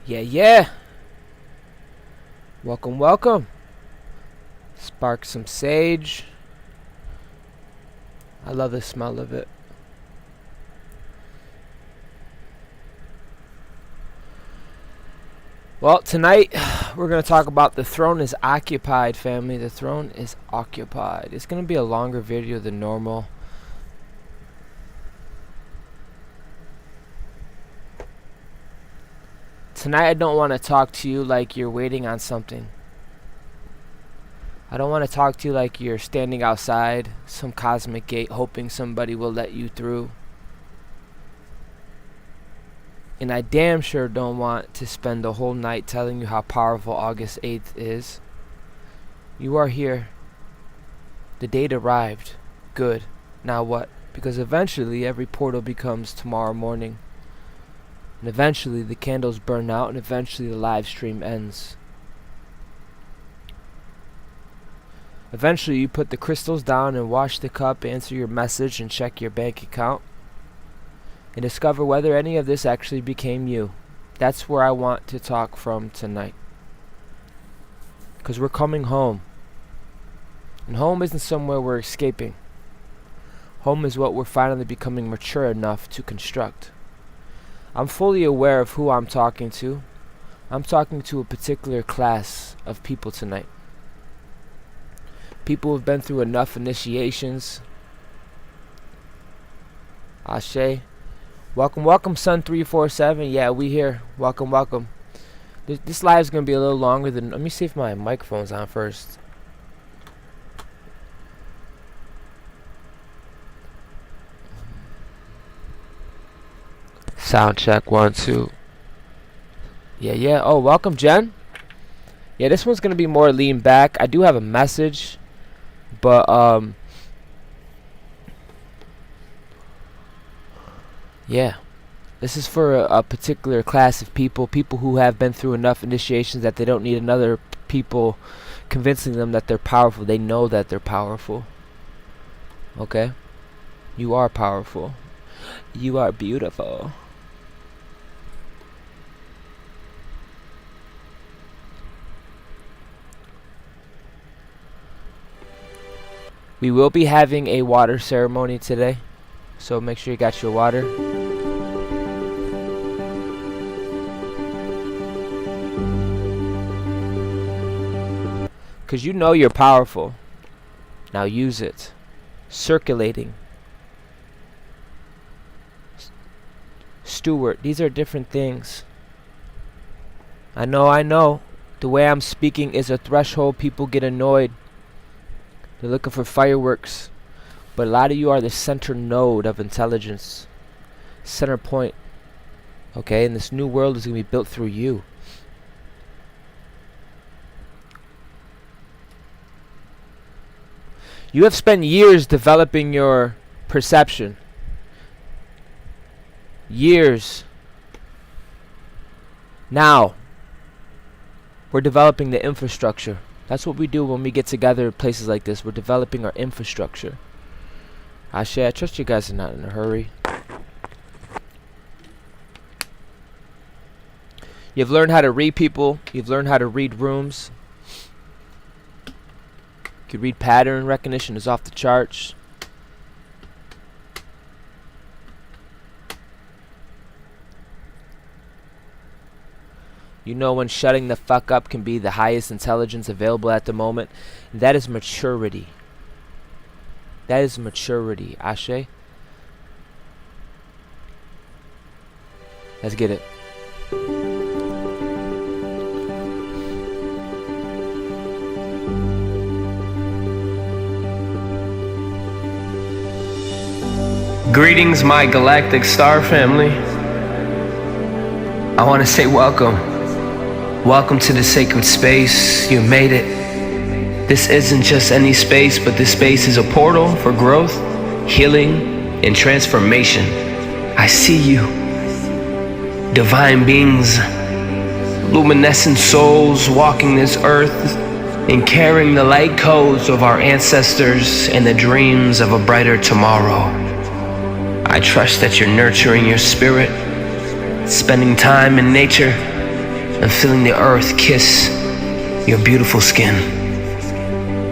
Yeah. Welcome. Spark some sage. I love the smell of it. Well, tonight we're going to talk about the throne is occupied, family. The throne is occupied. It's going to be a longer video than normal. Tonight I don't want to talk to you like you're waiting on something. I don't want to talk to you like you're standing outside some cosmic gate hoping somebody will let you through. And I damn sure don't want to spend the whole night telling you how powerful August 8th is. You are here. The date arrived. Good. Now what? Because eventually every portal becomes tomorrow morning. And eventually the candles burn out, and eventually the live stream ends. Eventually you put the crystals down and wash the cup, answer your message, and check your bank account. And discover whether any of this actually became you. That's where I want to talk from tonight. Because we're coming home. And home isn't somewhere we're escaping. Home is what we're finally becoming mature enough to construct. I'm fully aware of who I'm talking to. I'm talking to a particular class of people tonight. People who've been through enough initiations. Ashe. Welcome, Sun347. Yeah, we here. Welcome. This live is going to be a little longer than... Let me see if my microphone's on first. Sound check, 1, 2. Yeah. Oh, welcome, Jen. Yeah, this one's going to be more lean back. I do have a message, but, yeah. This is for a particular class of people who have been through enough initiations that they don't need another people convincing them that they're powerful. They know that they're powerful. Okay? You are powerful. You are beautiful. We will be having a water ceremony today, so make sure you got your water. Because you know you're powerful. Now use it. Circulating. Steward. These are different things. I know. The way I'm speaking is a threshold. People get annoyed. They're looking for fireworks. But a lot of you are the center node of intelligence. Center point. Okay? And this new world is going to be built through you. You have spent years developing your perception. Years. Now, we're developing the infrastructure. That's what we do when we get together in places like this. We're developing our infrastructure. Ashe, I trust you guys are not in a hurry. You've learned how to read people. You've learned how to read rooms. You can read pattern recognition is off the charts. You know when shutting the fuck up can be the highest intelligence available at the moment. That is maturity. That is maturity. Ashe. Let's get it. Greetings, my galactic star family. I want to say welcome. Welcome to the sacred space. You made it. This isn't just any space, but this space is a portal for growth, healing, and transformation. I see you. Divine beings, luminescent souls walking this earth and carrying the light codes of our ancestors and the dreams of a brighter tomorrow. I trust that you're nurturing your spirit, spending time in nature, and feeling the earth kiss your beautiful skin.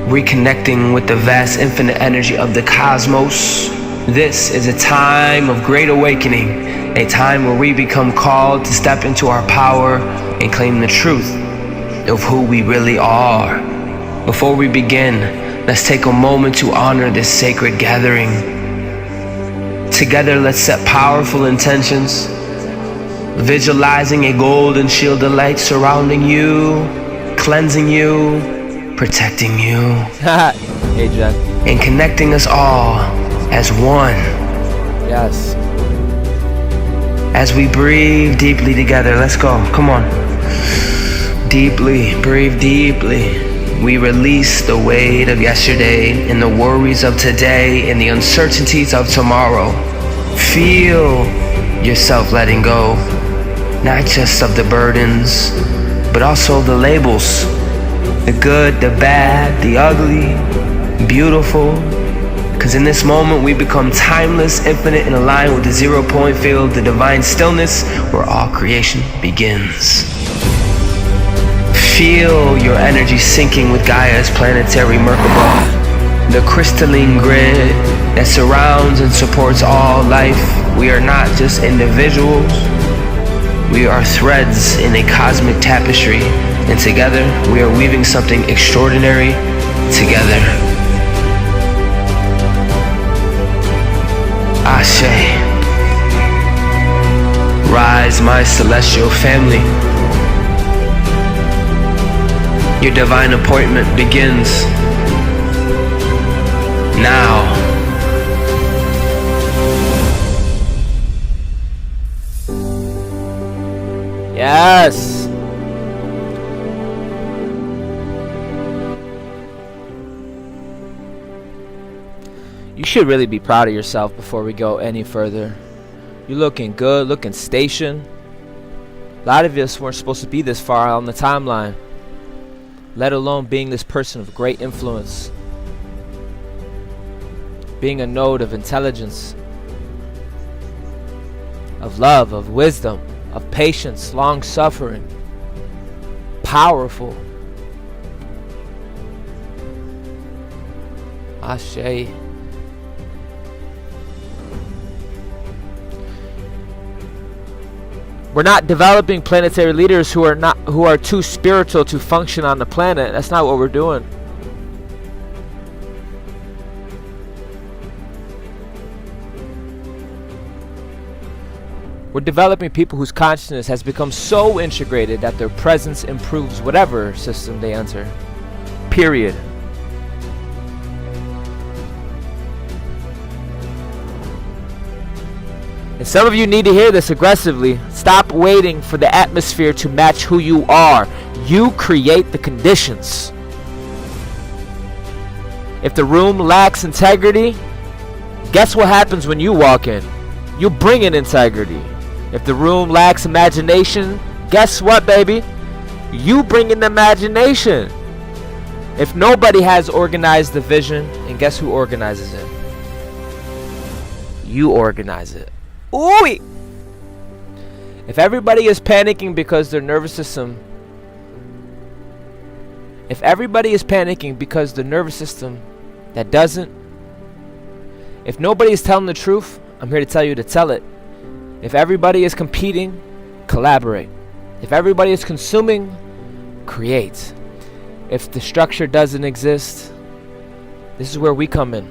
Reconnecting with the vast infinite energy of the cosmos. This is a time of great awakening, a time where we become called to step into our power and claim the truth of who we really are. Before we begin, let's take a moment to honor this sacred gathering. Together, let's set powerful intentions, visualizing a golden shield of light surrounding you, cleansing you, protecting you, Hey, Jen. and connecting us all as one. Yes. As we breathe deeply together, let's go, come on. Deeply, breathe deeply. We release the weight of yesterday and the worries of today and the uncertainties of tomorrow. Feel yourself letting go, not just of the burdens, but also the labels. The good, the bad, the ugly, beautiful. Because in this moment we become timeless, infinite, and aligned with the 0-point field, the divine stillness where all creation begins. Feel your energy syncing with Gaia's planetary Merkaba, the crystalline grid that surrounds and supports all life. We are not just individuals, we are threads in a cosmic tapestry, and together we are weaving something extraordinary together. Ashe. Rise, my celestial family. Your divine appointment begins now. Yes. You should really be proud of yourself before we go any further. You're looking good, looking stationed. A lot of us weren't supposed to be this far on the timeline, let alone being this person of great influence, being a node of intelligence, of love, of wisdom, of patience, long suffering, powerful. Ashe. We're not developing planetary leaders who are too spiritual to function on the planet. That's not what we're doing. We're developing people whose consciousness has become so integrated that their presence improves whatever system they enter. Period. And some of you need to hear this aggressively. Stop waiting for the atmosphere to match who you are. You create the conditions. If the room lacks integrity, guess what happens when you walk in? You bring in integrity. If the room lacks imagination, guess what, baby? You bring in the imagination. If nobody has organized the vision, and guess who organizes it? You organize it. Ooh! If everybody is panicking because their nervous system, if nobody is telling the truth, I'm here to tell you to tell it. If everybody is competing, collaborate. If everybody is consuming, create. If the structure doesn't exist, this is where we come in.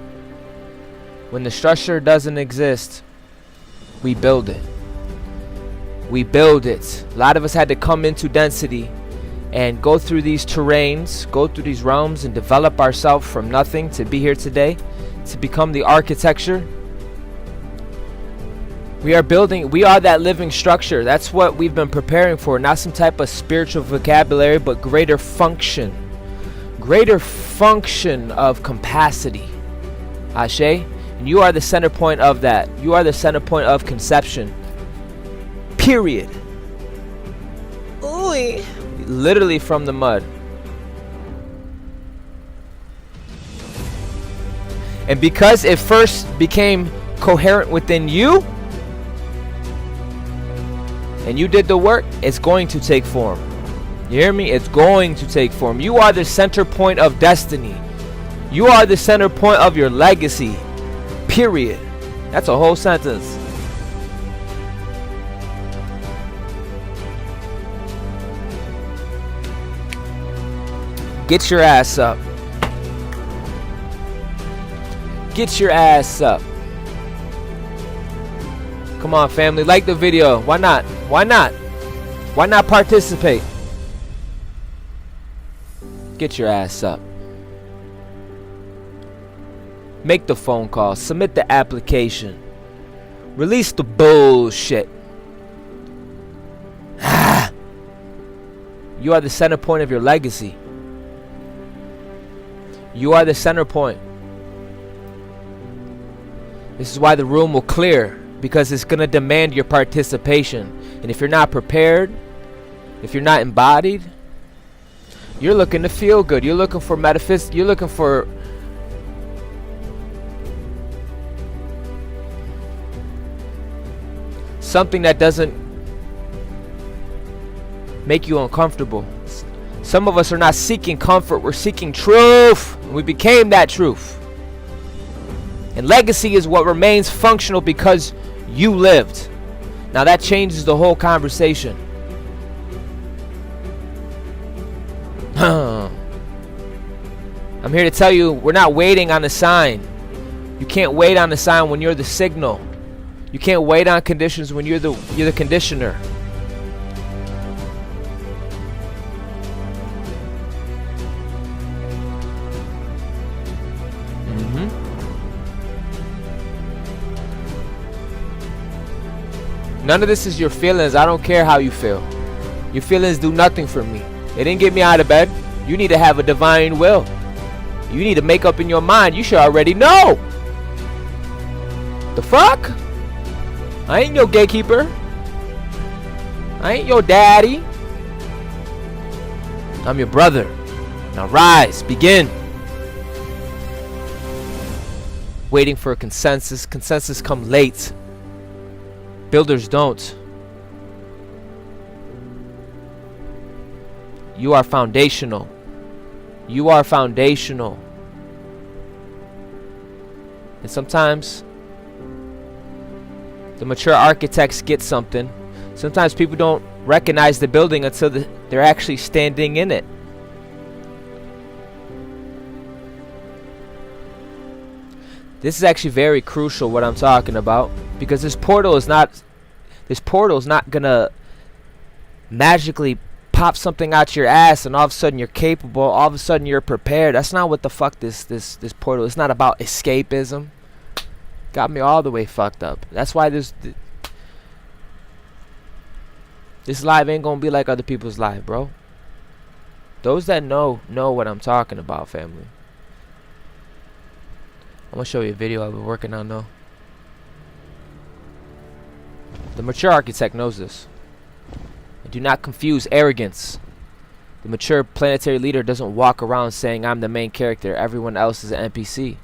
When the structure doesn't exist, we build it. We build it. A lot of us had to come into density and go through these terrains, go through these realms, and develop ourselves from nothing to be here today, to become the architecture. We are building, we are that living structure. That's what we've been preparing for. Not some type of spiritual vocabulary, but greater function. Greater function of capacity. Ashe? And you are the center point of that. You are the center point of conception. Period. Ooh. Literally from the mud. And because it first became coherent within you, and you did the work, it's going to take form. You hear me? It's going to take form. You are the center point of destiny. You are the center point of your legacy. Period. That's a whole sentence. Get your ass up. Get your ass up. Come on, family. Like the video. Why not? Why not? Why not participate? Get your ass up. Make the phone call. Submit the application. Release the bullshit. You are the center point of your legacy. You are the center point. This is why the room will clear, because it's going to demand your participation. And if you're not prepared, if you're not embodied, you're looking to feel good. You're looking for metaphysics. You're looking for something that doesn't make you uncomfortable. Some of us are not seeking comfort. We're seeking truth. We became that truth. And legacy is what remains functional because you lived. Now that changes the whole conversation. I'm here to tell you, we're not waiting on a sign. You can't wait on a sign when you're the signal. You can't wait on conditions when you're the conditioner. None of this is your feelings. I don't care how you feel. Your feelings do nothing for me. They didn't get me out of bed. You need to have a divine will. You need to make up in your mind. You should already know. The fuck? I ain't your gatekeeper. I ain't your daddy. I'm your brother. Now rise. Begin. Waiting for a consensus. Consensus come late. Builders don't. You are foundational. You are foundational. And sometimes the mature architects get something. Sometimes people don't recognize the building until they're actually standing in it. This is actually very crucial what I'm talking about, because this portal is not gonna magically pop something out your ass and all of a sudden you're capable, all of a sudden you're prepared. That's not what the fuck this portal. It's not about escapism. Got me all the way fucked up. That's why this live ain't gonna be like other people's live, bro. Those that know what I'm talking about, family. I'm gonna show you a video I've been working on though. The mature architect knows this. And do not confuse arrogance. The mature planetary leader doesn't walk around saying I'm the main character, everyone else is an NPC.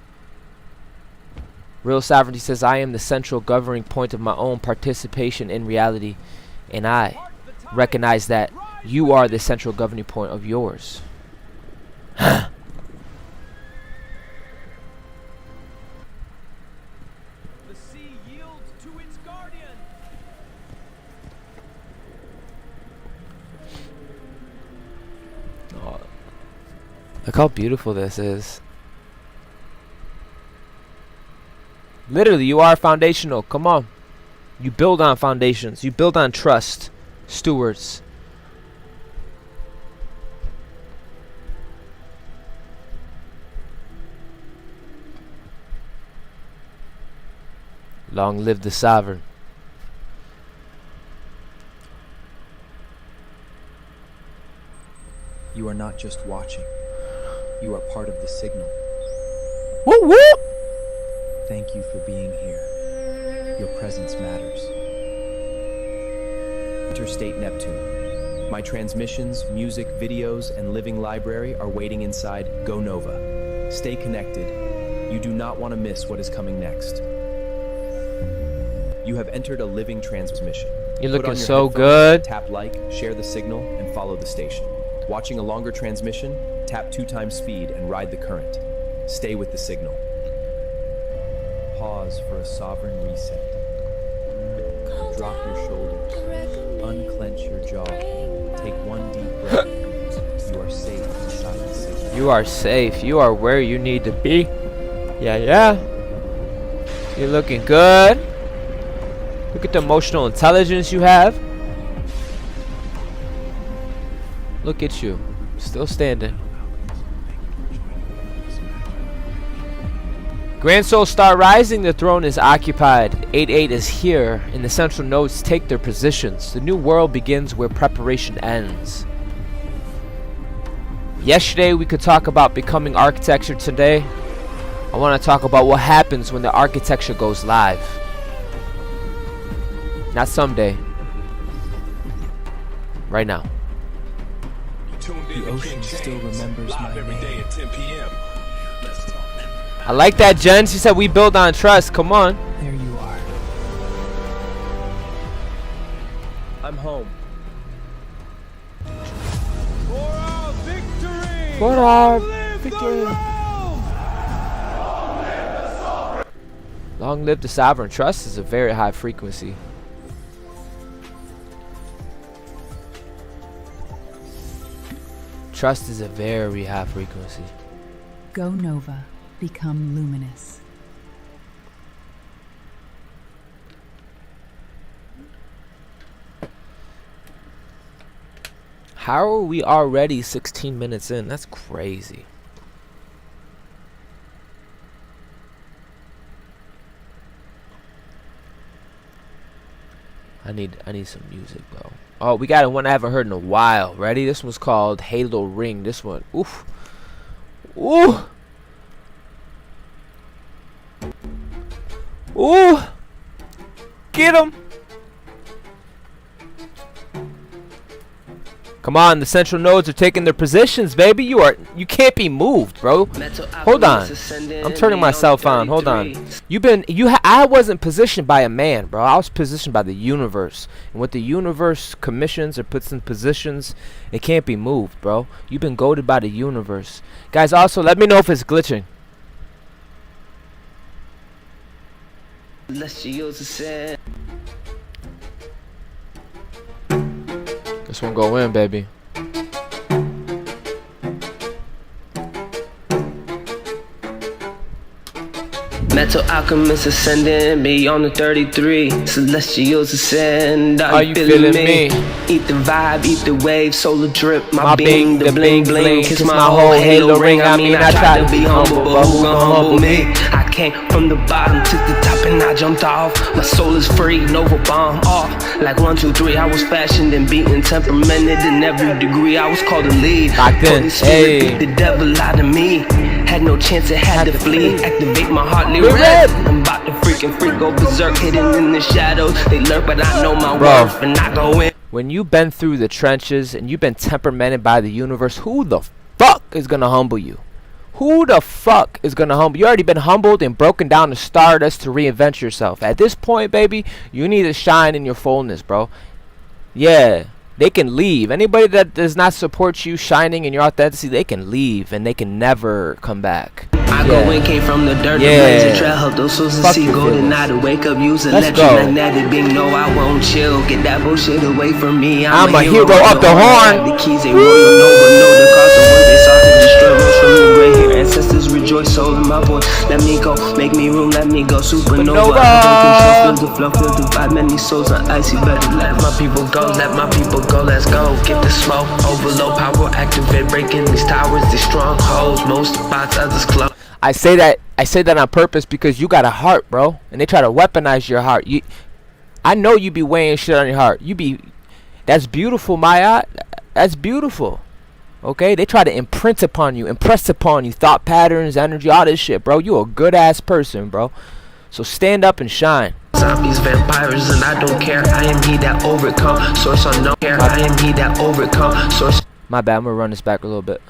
Real sovereignty says I am the central governing point of my own participation in reality, and I recognize that you are the central governing point of yours. Look how beautiful this is. Literally, you are foundational. Come on. You build on foundations. You build on trust. Stewards. Long live the sovereign. You are not just watching. You are part of the signal. Woo woo! Thank you for being here. Your presence matters. Interstate Neptune. My transmissions, music, videos, and living library are waiting inside Go Nova. Stay connected. You do not want to miss what is coming next. You have entered a living transmission. You're looking so good. Tap like, share the signal, and follow the station. Watching a longer transmission, tap 2 times speed and ride the current. Stay with the signal. Pause for a sovereign reset. Drop your shoulders. Unclench your jaw. Take 1 deep breath. You are safe inside the signal. You are safe. You are where you need to be. Yeah, yeah. You're looking good. Look at the emotional intelligence you have. Look at you. Still standing. Grand Souls start rising. The throne is occupied. 8-8 is here, and the central nodes take their positions. The new world begins where preparation ends. Yesterday we could talk about becoming architecture. Today I want to talk about what happens when the architecture goes live. Not someday. Right now. The ocean still remembers my name. I like that, Jen. She said we build on trust. Come on. There you are. I'm home. For our victory. Long live the sovereign. Trust is a very high frequency. Trust is a very high frequency. Go Nova. Become luminous. How are we already 16 minutes in? That's crazy. I need some music, bro. Oh, we got one I haven't heard in a while. Ready? This one's called Halo Ring. This one. Oof. Ooh. Ooh. Get him. Come on, the central nodes are taking their positions, baby. You can't be moved, bro. Hold on. I'm turning myself on. Hold on. I wasn't positioned by a man, bro. I was positioned by the universe. And what the universe commissions or puts in positions, it can't be moved, bro. You've been goaded by the universe. Guys, also let me know if it's glitching. This one go in, baby. Metal alchemists ascending beyond the 33. Celestials ascend. Are you feeling me? Eat the vibe, eat the wave, solar drip. My being, the bling bling. Kiss my whole halo ring. I mean, I try to be humble, but who gon' humble me? I came from the bottom to the top and I jumped off. My soul is free, Nova bomb off. Like 1, 2, 3, I was fashioned and beaten, temperamented in every degree. I was called to lead. Back then, hey. The devil out of me. Had no chance, it had to flee. Activate my heart, red. I'm about to freaking freak, go berserk, hidden in the shadows. They lurk, but I know my worth, and I go in. When you've been through the trenches and you've been temperamented by the universe, who the fuck is gonna humble you? Who the fuck is gonna humble you? You already been humbled and broken down to stardust to reinvent yourself. At this point, baby, you need to shine in your fullness, bro. Yeah. They can leave. Anybody that does not support you shining in your authenticity, they can leave and they can never come back. I go and came from the dirt, the blaze and trail, help those souls to see golden eye to wake up, use electromagnetic being. No, I won't chill. Get that bullshit away from me. I'm a hero up the horn. The keys ain't royal, know the cost of what they sought to destroy. Rose from the gray hair, ancestors rejoice, soul in my voice. Let me go, make me room, let me go. Supernova, I don't control, feel the flow, feel the vibe. Many souls are icy, better let my people go, let my people go. Let's go, get the smoke, overload, power activate, breaking these towers, these strongholds. Most spots, others close. I say that on purpose because you got a heart, bro, and they try to weaponize your heart. I know you be weighing shit on your heart. That's beautiful, Maya. That's beautiful. Okay, they try to impress upon you thought patterns, energy, all this shit, bro. You a good ass person, bro. So stand up and shine. Zombies, vampires, and I don't care. I am he that overcome. Source unknown. I am he that overcome. Source. My bad. I'm gonna run this back a little bit.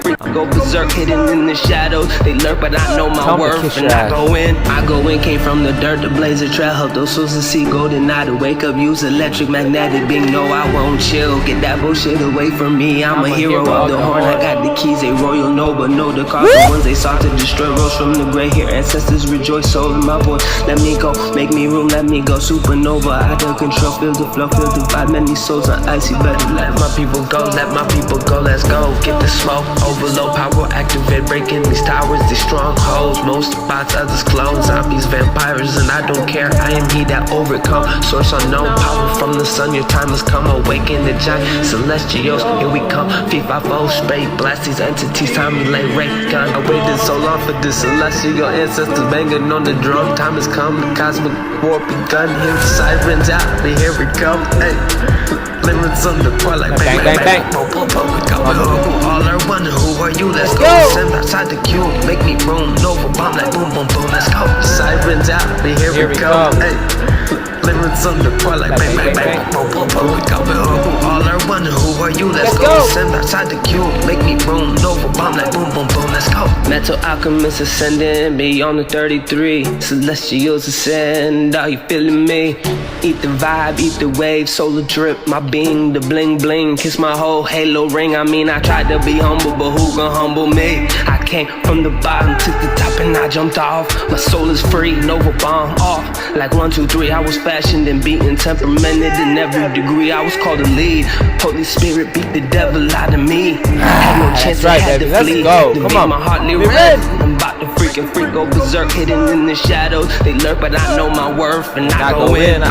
freak, go berserk, hidden in the shadows. They lurk, but I know my worth, and I go in. Came from the dirt to blaze a trail. Help those souls to see golden eye to wake up. Use electric magnetic being. No, I won't chill. Get that bullshit away from me. I'm a hero of the horn. I got the keys, a royal Nova. Know the cause, the ones they sought to destroy. Rose from the gray hair. Ancestors rejoice. Soul in my voice. Let me go, make me room, let me go. Supernova, out of control. Feel the flow, feel the vibe. Many souls are icy. Better let my people go. Let my people go. Let's go. Get the smoke. Overload power. Activate. Breaking these towers. These strongholds. Most bots, others clones. Zombies, vampires, and I don't care. I am he that overcome. Source unknown. Power from the sun. Your time has come. Awaken the giant celestials. Here we come. FIFA spray. Blast these entities. Time we lay ray gun. I waited so long for this celestial ancestors banging on the drum. Time has come. The cosmic war begun. Hear the sirens out. And here we come. Hey. Limits on the core like bang, bang, bang. All are wondering who are you? Let's go. Send outside the cube. Make me room. Nova bomb like boom, boom, boom. Let's go. Sirens out. And here we come. Hey. Limits on the core like bang, bang, bang. All are wondering who are you? Let's go. Send outside the cube. Make me room. Nova bomb like boom, boom, boom. Let's go. Metal alchemists ascending beyond the 33. Celestials ascend. Are you feeling me? Eat the vibe, eat the wave, solar drip, my being, the bling bling, kiss my whole halo ring. I mean, I tried to be humble, but who gon' humble me? I came from the bottom to the top and I jumped off. My soul is free, Nova bomb off. Like 1, 2, 3, I was fashioned and beaten, temperamented in every degree. I was called to lead. Holy Spirit beat the devil out of me. Had no chance, I had to flee. Come on, my heart red. I'm about to freaking freak, go berserk, hidden in the shadows. They lurk, but I know my worth, and I go in.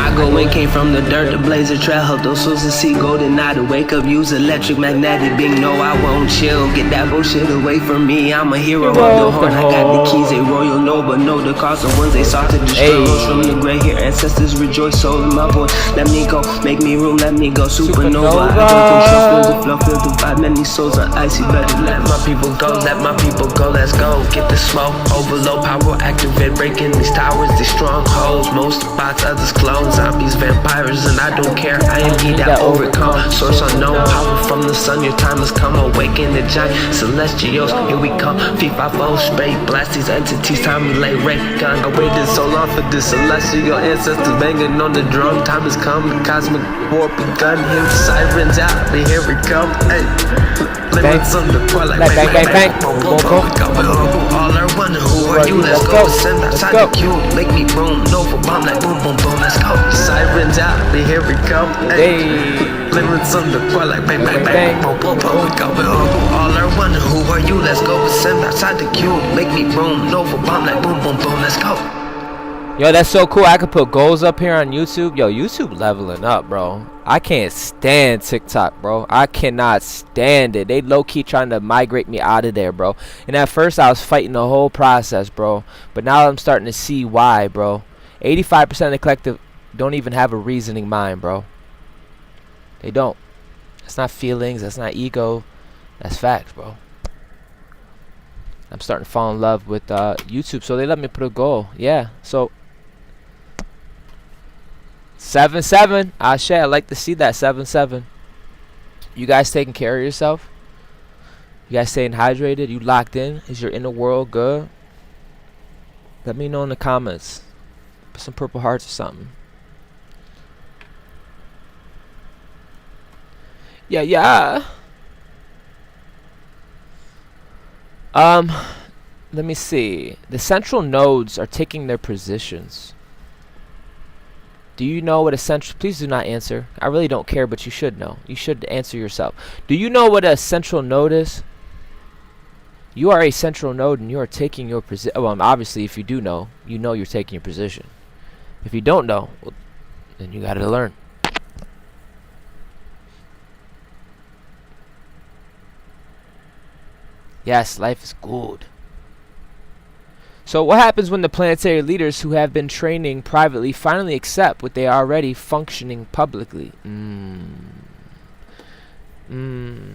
Came from the dirt to blaze a trail. Help those souls to see golden eye to wake up. Use electric magnetic being. No, I won't chill. Get that bullshit away from me. I'm a hero of the horn. I got the keys, a royal Nova. Know the cause, the ones they sought to destroy. Rose from the gray hair. Ancestors rejoice. Soul in my voice. Let me go, make me room. Let me go. Supernova. I don't control. Feel the flow, feel the vibe. Many souls are icy. Better let my people go. Let my people go. Let's go. Get the smoke. Overload power. Activate. Breaking these towers. These strongholds. Most bots, others clones. Zombies, vampires, and I don't care. I am he that overcome. Source unknown. Power from the sun. Your time has come. Awaken the giant celestials. Here we come. FIFA spray. Blast these entities. Time we lay ray gun. I waited so long for this celestial ancestors banging on the drum. Time has come. The cosmic war begun. Hear the sirens out. And here we come. Hey. Limits on the core like bang, bang, bang. All are wondering who are you? Let's go. Send outside the cube. Make me room. Nova bomb like boom, boom, boom. Let's go. Sirens out. And here we come. Hey. Limits on the core like bang, bang, bang. All are wondering who are you? Let's go. Send outside the cube. Make me room. Nova bomb like boom, boom, boom. Let's go. Yo, that's so cool. I could put goals up here on YouTube. Yo, YouTube leveling up, bro. I can't stand TikTok, bro. I cannot stand it. They low-key trying to migrate me out of there, bro. And at first, I was fighting the whole process, bro. But now I'm starting to see why, bro. 85% of the collective don't even have a reasoning mind, bro. They don't. That's not feelings. That's not ego. That's facts, bro. I'm starting to fall in love with YouTube. So they let me put a goal. Yeah. So 7-7. Ashe, I like to see that. 7-7. You guys taking care of yourself? You guys staying hydrated? You locked in? Is your inner world good? Let me know in the comments. Put some purple hearts or something. Yeah. Let me see. The central nodes are taking their positions. Do you know what a central... Please do not answer. I really don't care, but you should know. You should answer yourself. Do you know what a central node is? You are a central node and you are taking your position. Well, obviously, if you do know, you know you're taking your position. If you don't know, well, then you gotta learn. Yes, life is good. So what happens when the planetary leaders who have been training privately finally accept what they are already functioning publicly?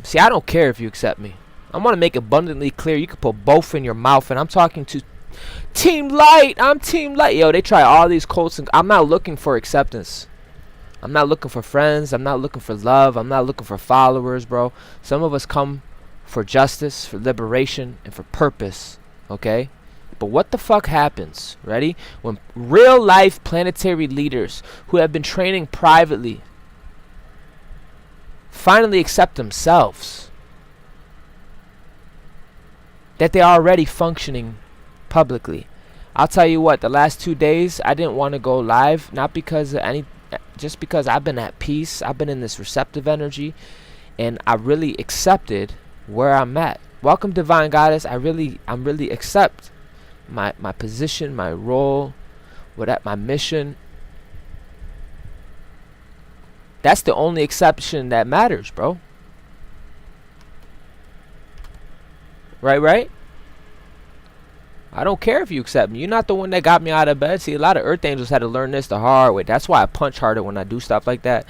See, I don't care if you accept me. I want to make abundantly clear you can put both in your mouth, and I'm talking to Team Light. I'm Team Light. Yo, they try all these cults, and I'm not looking for acceptance. I'm not looking for friends. I'm not looking for love. I'm not looking for followers, bro. Some of us come for justice, for liberation, and for purpose, okay? But what the fuck happens, ready? When real life planetary leaders who have been training privately finally accept themselves, that they are already functioning publicly. I'll tell you what, the last 2 days I didn't want to go live, not because of just because I've been at peace. I've been in this receptive energy, and I really accepted where I'm at. Welcome, Divine Goddess. I'm really accept my position, my role, my mission. That's the only exception that matters, bro. Right? I don't care if you accept me. You're not the one that got me out of bed. See, a lot of Earth Angels had to learn this the hard way. That's why I punch harder when I do stuff like that.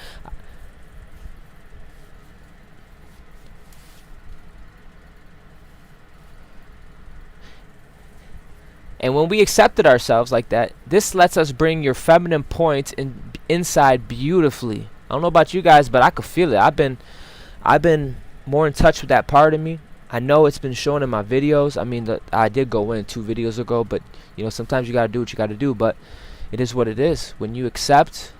And when we accepted ourselves like that, this lets us bring your feminine points inside beautifully. I don't know about you guys, but I could feel it. I've been more in touch with that part of me. I know it's been shown in my videos. I mean, I did go in 2 videos ago, but you know, sometimes you gotta do what you gotta do. But it is what it is. When you accept,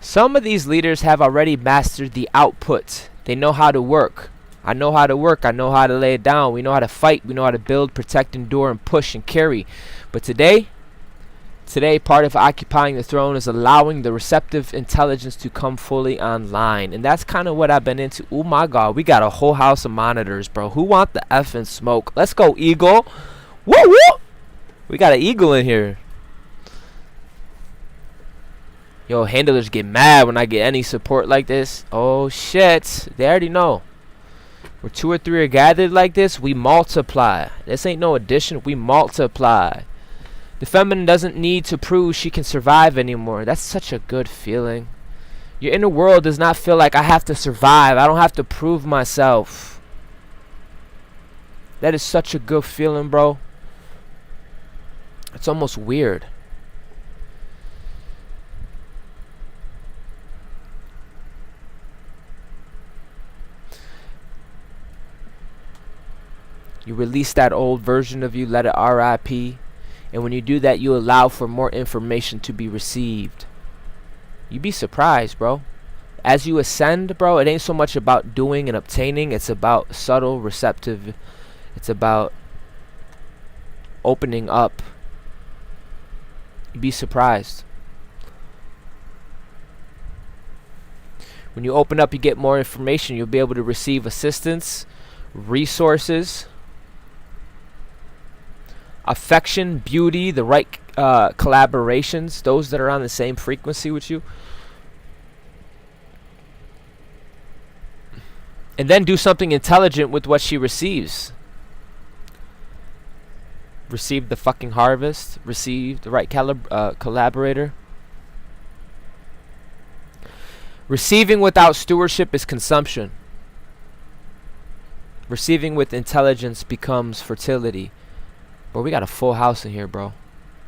some of these leaders have already mastered the output. They know how to work. I know how to work. I know how to lay it down. We know how to fight. We know how to build, protect, endure, and push and carry. But today, part of occupying the throne is allowing the receptive intelligence to come fully online. And that's kind of what I've been into. Oh my God, we got a whole house of monitors, bro. Who want the effing smoke? Let's go, Eagle. Woo woo! We got an eagle in here. Yo, handlers get mad when I get any support like this. Oh shit, they already know. Where 2 or 3 are gathered like this, we multiply. This ain't no addition, we multiply. The feminine doesn't need to prove she can survive anymore. That's such a good feeling. Your inner world does not feel like I have to survive. I don't have to prove myself. That is such a good feeling, bro. It's almost weird. You release that old version of you, let it RIP. And when you do that, you allow for more information to be received. You'd be surprised, bro. As you ascend, bro, it ain't so much about doing and obtaining. It's about subtle, receptive. It's about opening up. You'd be surprised. When you open up, you get more information. You'll be able to receive assistance, resources, affection, beauty, the right collaborations, those that are on the same frequency with you. And then do something intelligent with what she receives. Receive the fucking harvest. Receive the right collaborator. Receiving without stewardship is consumption. Receiving with intelligence becomes fertility. Bro, we got a full house in here, bro.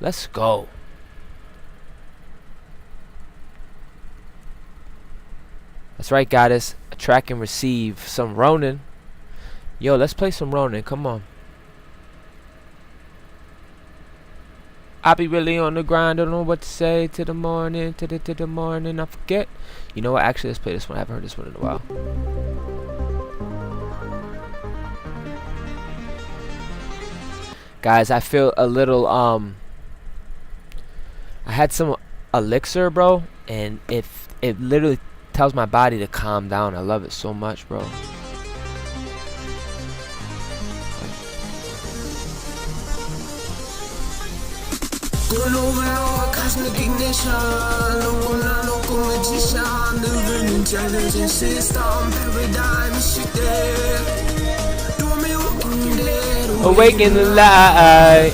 Let's go. That's right, goddess. Attract and receive some Ronin. Yo, let's play some Ronin. Come on. I be really on the grind. Don't know what to say to the morning. To the morning. I forget. You know what? Actually, let's play this one. I haven't heard this one in a while. Guys, I feel a little, I had some elixir, bro, and it literally tells my body to calm down. I love it so much, bro. Awaken the light.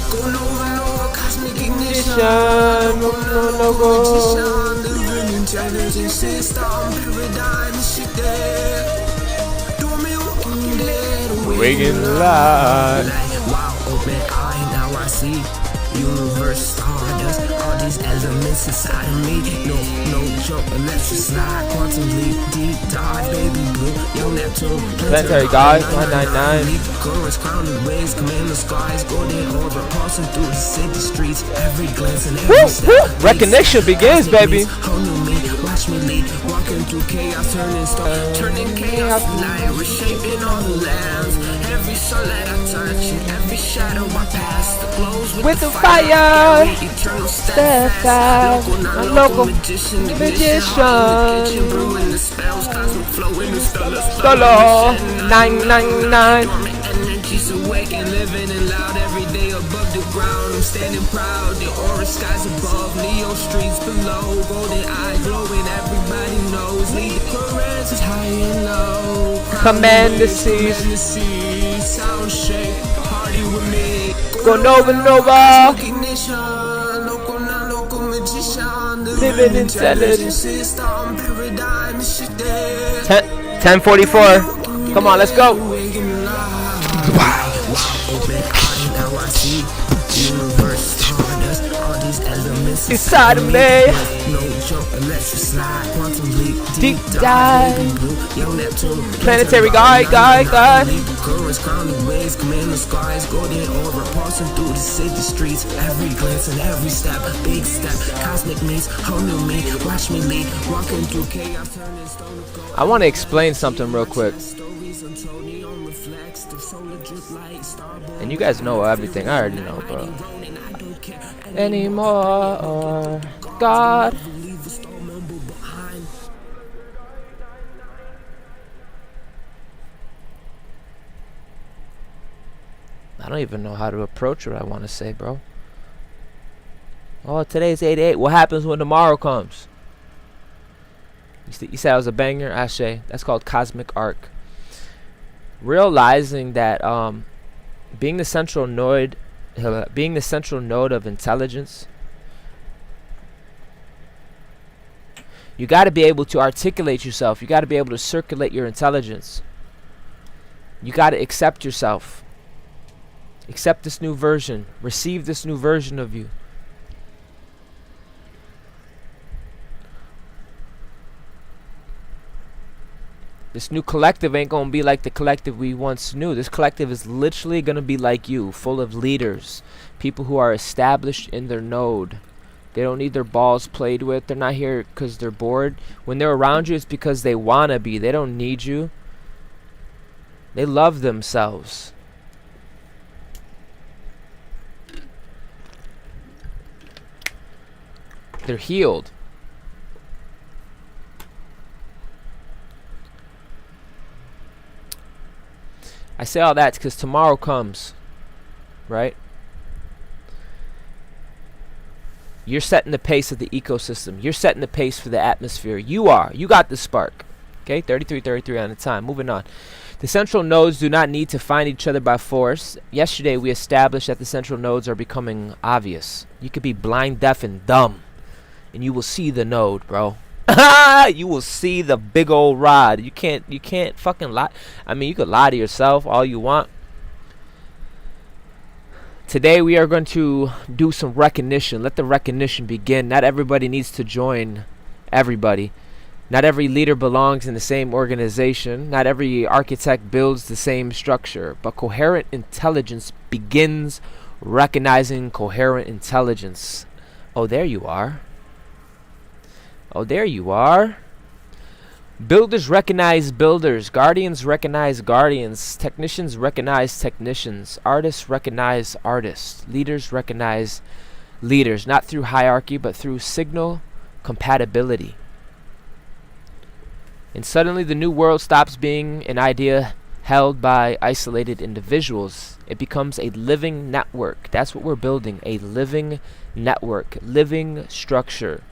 Awaken the light. Wow, open eye, now I see. Universe, stardust, all these elements inside of me. No joke, let's just slide. Quantum leap, deep dive, baby blue. Yo, Neptune, Planetary guy, 999. currents, crowded waves, command the skies, golden orbit, passing through the city streets. Every glance and every step. Recognition begins, baby. Whole new me, watch me lead, walking through chaos, turning chaos to light, reshaping all the lands. Every sunlight I touch and every shadow I pass, the glows With the fire, eternal steadfast, a local magician, magician. the spells, cosmic flow in the stellar Solo 999. energies awake and living and loud every day above the ground. I'm standing proud, the aura skies above, neon streets below, golden eye glowing, everybody knows. Lead the currents is high and low. Command the seas. Sound shake, party with me. Go Nova Nova. Recognition, local magician. Living intelligence. System, paradigm, shit there. 1044. Come on, let's go. Open eye, now I see universe, stardust, all these elements Inside of me. No joke, let's just slide. Quantum leap, Deep dive. Yo, Neptune, Planetary guy. currents, crowded waves, command the skies, golden aura, passing through the city streets. Every glance and every step, big step, cosmic meets, whole new me, watch me lead, walking through chaos, turning stone to gold. I want to explain something real quick. Stories untold, neon reflects, the solar drip light, starborn. And you guys know everything. I already know, bro. Anymore, God. I don't even know how to approach what I want to say, bro. Oh, today's 8-8. What happens when tomorrow comes? You said I was a banger? Ashe. That's called Cosmic Arc. Realizing that being the central node of intelligence, you got to be able to articulate yourself. You got to be able to circulate your intelligence. You got to accept yourself. Accept this new version. Receive this new version of you. This new collective ain't gonna be like the collective we once knew. This collective is literally gonna be like you, full of leaders, people who are established in their node. They don't need their balls played with. They're not here because they're bored. When they're around you, it's because they wanna be. They don't need you. They love themselves. They're healed. I say all that because tomorrow comes, right? You're setting the pace of the ecosystem. You're setting the pace for the atmosphere. You are. You got the spark. Okay, 33 on the time. Moving on. The central nodes do not need to find each other by force. Yesterday we established that the central nodes are becoming obvious. You could be blind, deaf, and dumb, and you will see the node, bro. You will see the big old rod. You can't fucking lie. I mean, you could lie to yourself all you want. Today we are going to do some recognition. Let the recognition begin. Not everybody needs to join everybody. Not every leader belongs in the same organization. Not every architect builds the same structure. But coherent intelligence begins recognizing coherent intelligence. Oh, there you are. Oh, there you are. Builders recognize builders. Guardians recognize guardians. Technicians recognize technicians. Artists recognize artists. Leaders recognize leaders. Not through hierarchy, but through signal compatibility. And suddenly the new world stops being an idea held by isolated individuals. It becomes a living network. That's what we're building. A living network. Living structure.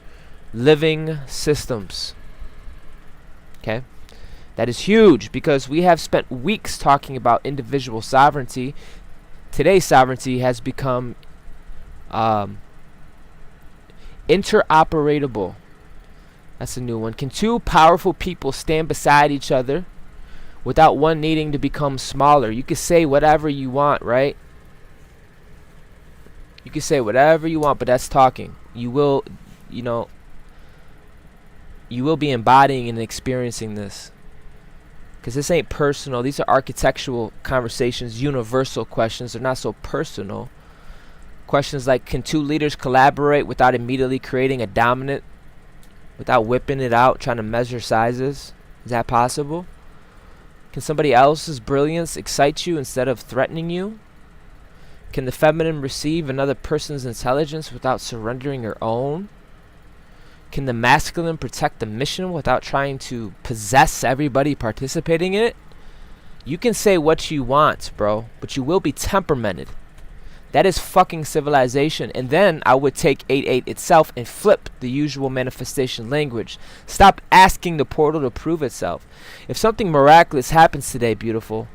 Living systems. Okay, that is huge because we have spent weeks talking about individual sovereignty. Today's sovereignty has become interoperable. That's a new one. Can two powerful people stand beside each other without one needing to become smaller? You can say whatever you want, right? You can say whatever you want, but that's talking. You will, you know, you will be embodying and experiencing this. Because this ain't personal. These are architectural conversations, universal questions. They're not so personal. Questions like, can two leaders collaborate without immediately creating a dominant, without whipping it out, trying to measure sizes? Is that possible? Can somebody else's brilliance excite you instead of threatening you? Can the feminine receive another person's intelligence without surrendering her own? Can the masculine protect the mission without trying to possess everybody participating in it? You can say what you want, bro, but you will be temperamented. That is fucking civilization. And then I would take 8-8 itself and flip the usual manifestation language. Stop asking the portal to prove itself. If something miraculous happens today, beautiful,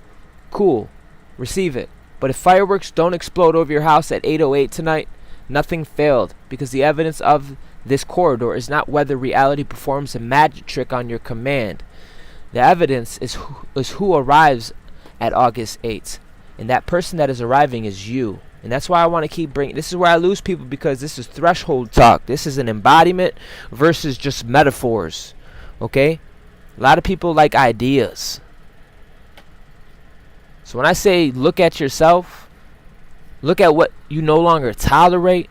cool, receive it. But if fireworks don't explode over your house at 8:08 tonight, nothing failed, because the evidence of this corridor is not whether reality performs a magic trick on your command. The evidence is who arrives at August 8th. And that person that is arriving is you. And that's why I want to keep bringing, this is where I lose people, because this is threshold talk. This is an embodiment versus just metaphors. Okay? A lot of people like ideas. So when I say look at yourself, look at what you no longer tolerate,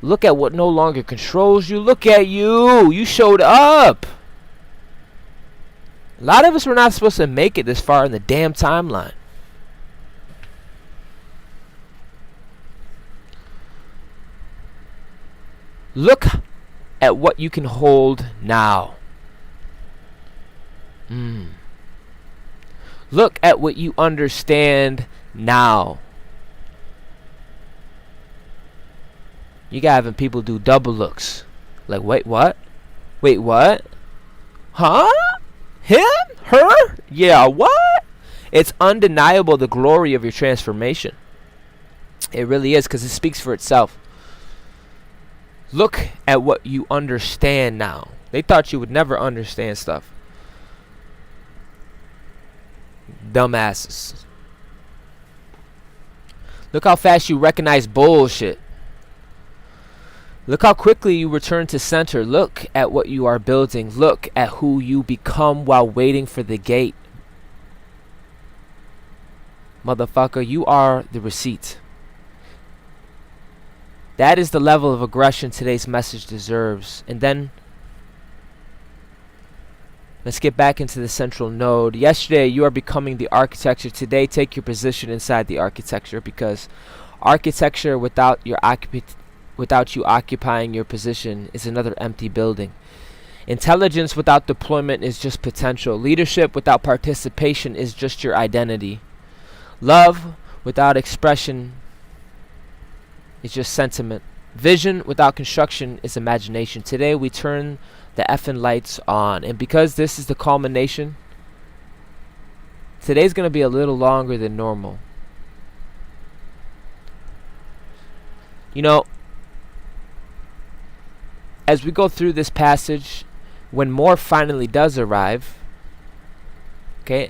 look at what no longer controls you, look at you. You showed up. A lot of us were not supposed to make it this far in the damn timeline. Look at what you can hold now. Look at what you understand now. You got having people do double looks. Like, wait, what? Wait, what? Huh? Him? Her? Yeah, what? It's undeniable the glory of your transformation. It really is, because it speaks for itself. Look at what you understand now. They thought you would never understand stuff. Dumbasses. Look how fast you recognize bullshit. Look how quickly you return to center. Look at what you are building. Look at who you become while waiting for the gate. Motherfucker, you are the receipt. That is the level of aggression today's message deserves. And then let's get back into the central node. Yesterday, you are becoming the architecture. Today, take your position inside the architecture, because architecture without you occupying your position is another empty building. Intelligence without deployment is just potential. Leadership without participation is just your identity. Love without expression is just sentiment. Vision without construction is imagination. Today we turn the effing lights on. And because this is the culmination, today's going to be a little longer than normal. You know, as we go through this passage, when more finally does arrive, okay,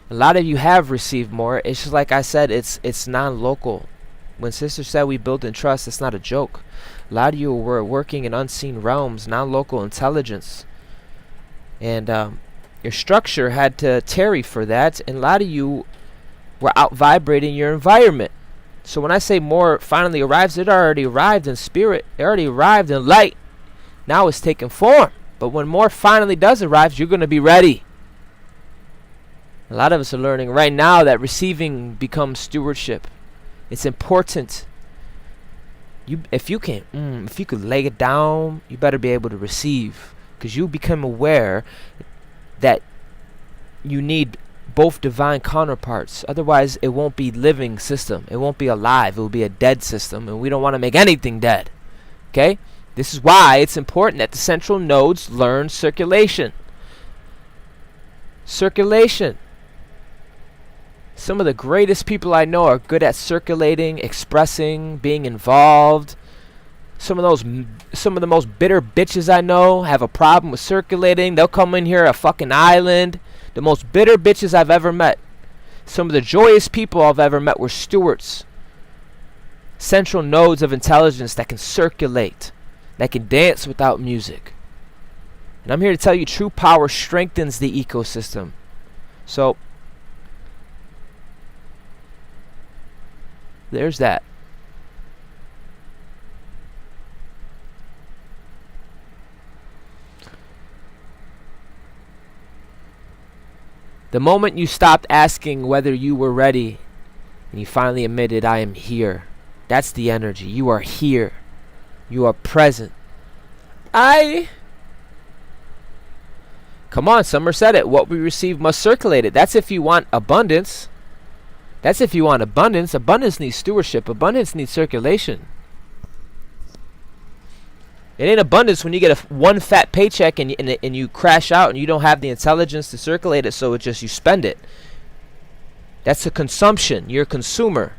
a lot of you have received more. It's just like I said, it's non-local. When Sister said we build in trust, it's not a joke. A lot of you were working in unseen realms, non-local intelligence. And your structure had to tarry for that. And a lot of you were out vibrating your environment. So when I say more finally arrives, it already arrived in spirit. It already arrived in light. Now it's taking form. But when more finally does arrive, you're going to be ready. A lot of us are learning right now that receiving becomes stewardship. It's important. If you could lay it down, you better be able to receive, because you become aware that you need both divine counterparts. Otherwise, it won't be living system. It won't be alive. It will be a dead system, and we don't want to make anything dead. Okay? This is why it's important that the central nodes learn circulation. Circulation. Some of the greatest people I know are good at circulating, expressing, being involved. Some of the most bitter bitches I know have a problem with circulating. They'll come in here a fucking island. The most bitter bitches I've ever met. Some of the joyous people I've ever met were stewards. central nodes of intelligence that can circulate, that can dance without music. And I'm here to tell you, true power strengthens the ecosystem. So, there's that. The moment you stopped asking whether you were ready and you finally admitted, I am here. That's the energy. You are here. You are present. Come on, Summer said it. What we receive must circulate it. That's if you want abundance. That's if you want abundance. Abundance needs stewardship. Abundance needs circulation. It ain't abundance when you get one fat paycheck and you crash out and you don't have the intelligence to circulate it, so you spend it. That's a consumption. You're a consumer.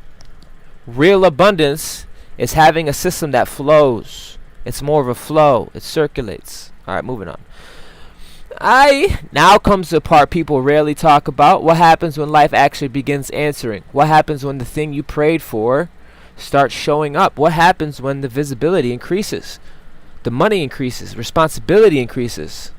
Real abundance is having a system that flows. It's more of a flow. It circulates. All right, moving on. Now comes the part people rarely talk about. What happens when life actually begins answering? What happens when the thing you prayed for starts showing up? What happens when the visibility increases? The money increases, responsibility increases,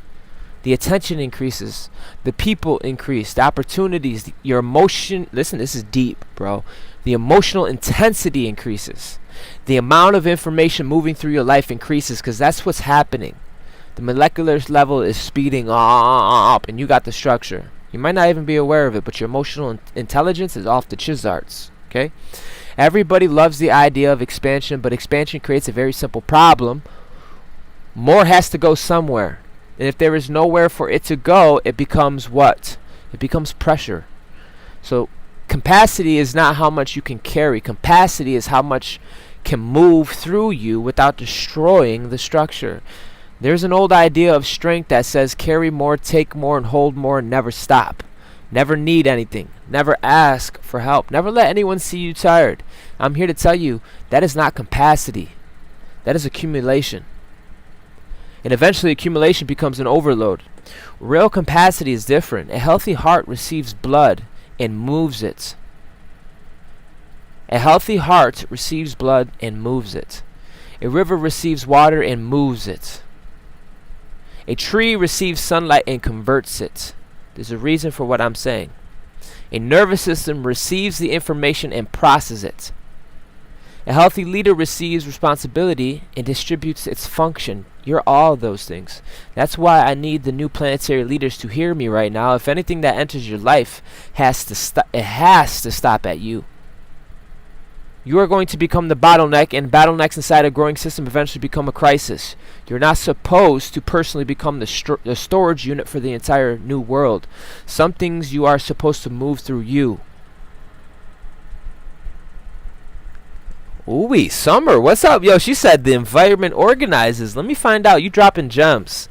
the attention increases, the people increase, the opportunities, your emotion. Listen, this is deep, bro. The emotional intensity increases. The amount of information moving through your life increases, because that's what's happening. The molecular level is speeding up, and you got the structure. You might not even be aware of it, but your emotional intelligence is off the chizards, okay? Everybody loves the idea of expansion, but expansion creates a very simple problem. More has to go somewhere. And if there is nowhere for it to go, it becomes what? It becomes pressure. So capacity is not how much you can carry. Capacity is how much can move through you without destroying the structure. There's an old idea of strength that says carry more, take more, and hold more, and never stop. Never need anything. Never ask for help. Never let anyone see you tired. I'm here to tell you that is not capacity. That is accumulation. And eventually accumulation becomes an overload. Real capacity is different. A healthy heart receives blood and moves it. A healthy heart receives blood and moves it. A river receives water and moves it. A tree receives sunlight and converts it. There's a reason for what I'm saying. A nervous system receives the information and processes it. A healthy leader receives responsibility and distributes its function. You're all those things. That's why I need the new planetary leaders to hear me right now. If anything that enters your life has to stop at you. You are going to become the bottleneck, and bottlenecks inside a growing system eventually become a crisis. You're not supposed to personally become the storage unit for the entire new world. Some things you are supposed to move through you. Ooh, Summer, what's up? Yo, she said the environment organizes. Let me find out. You dropping gems.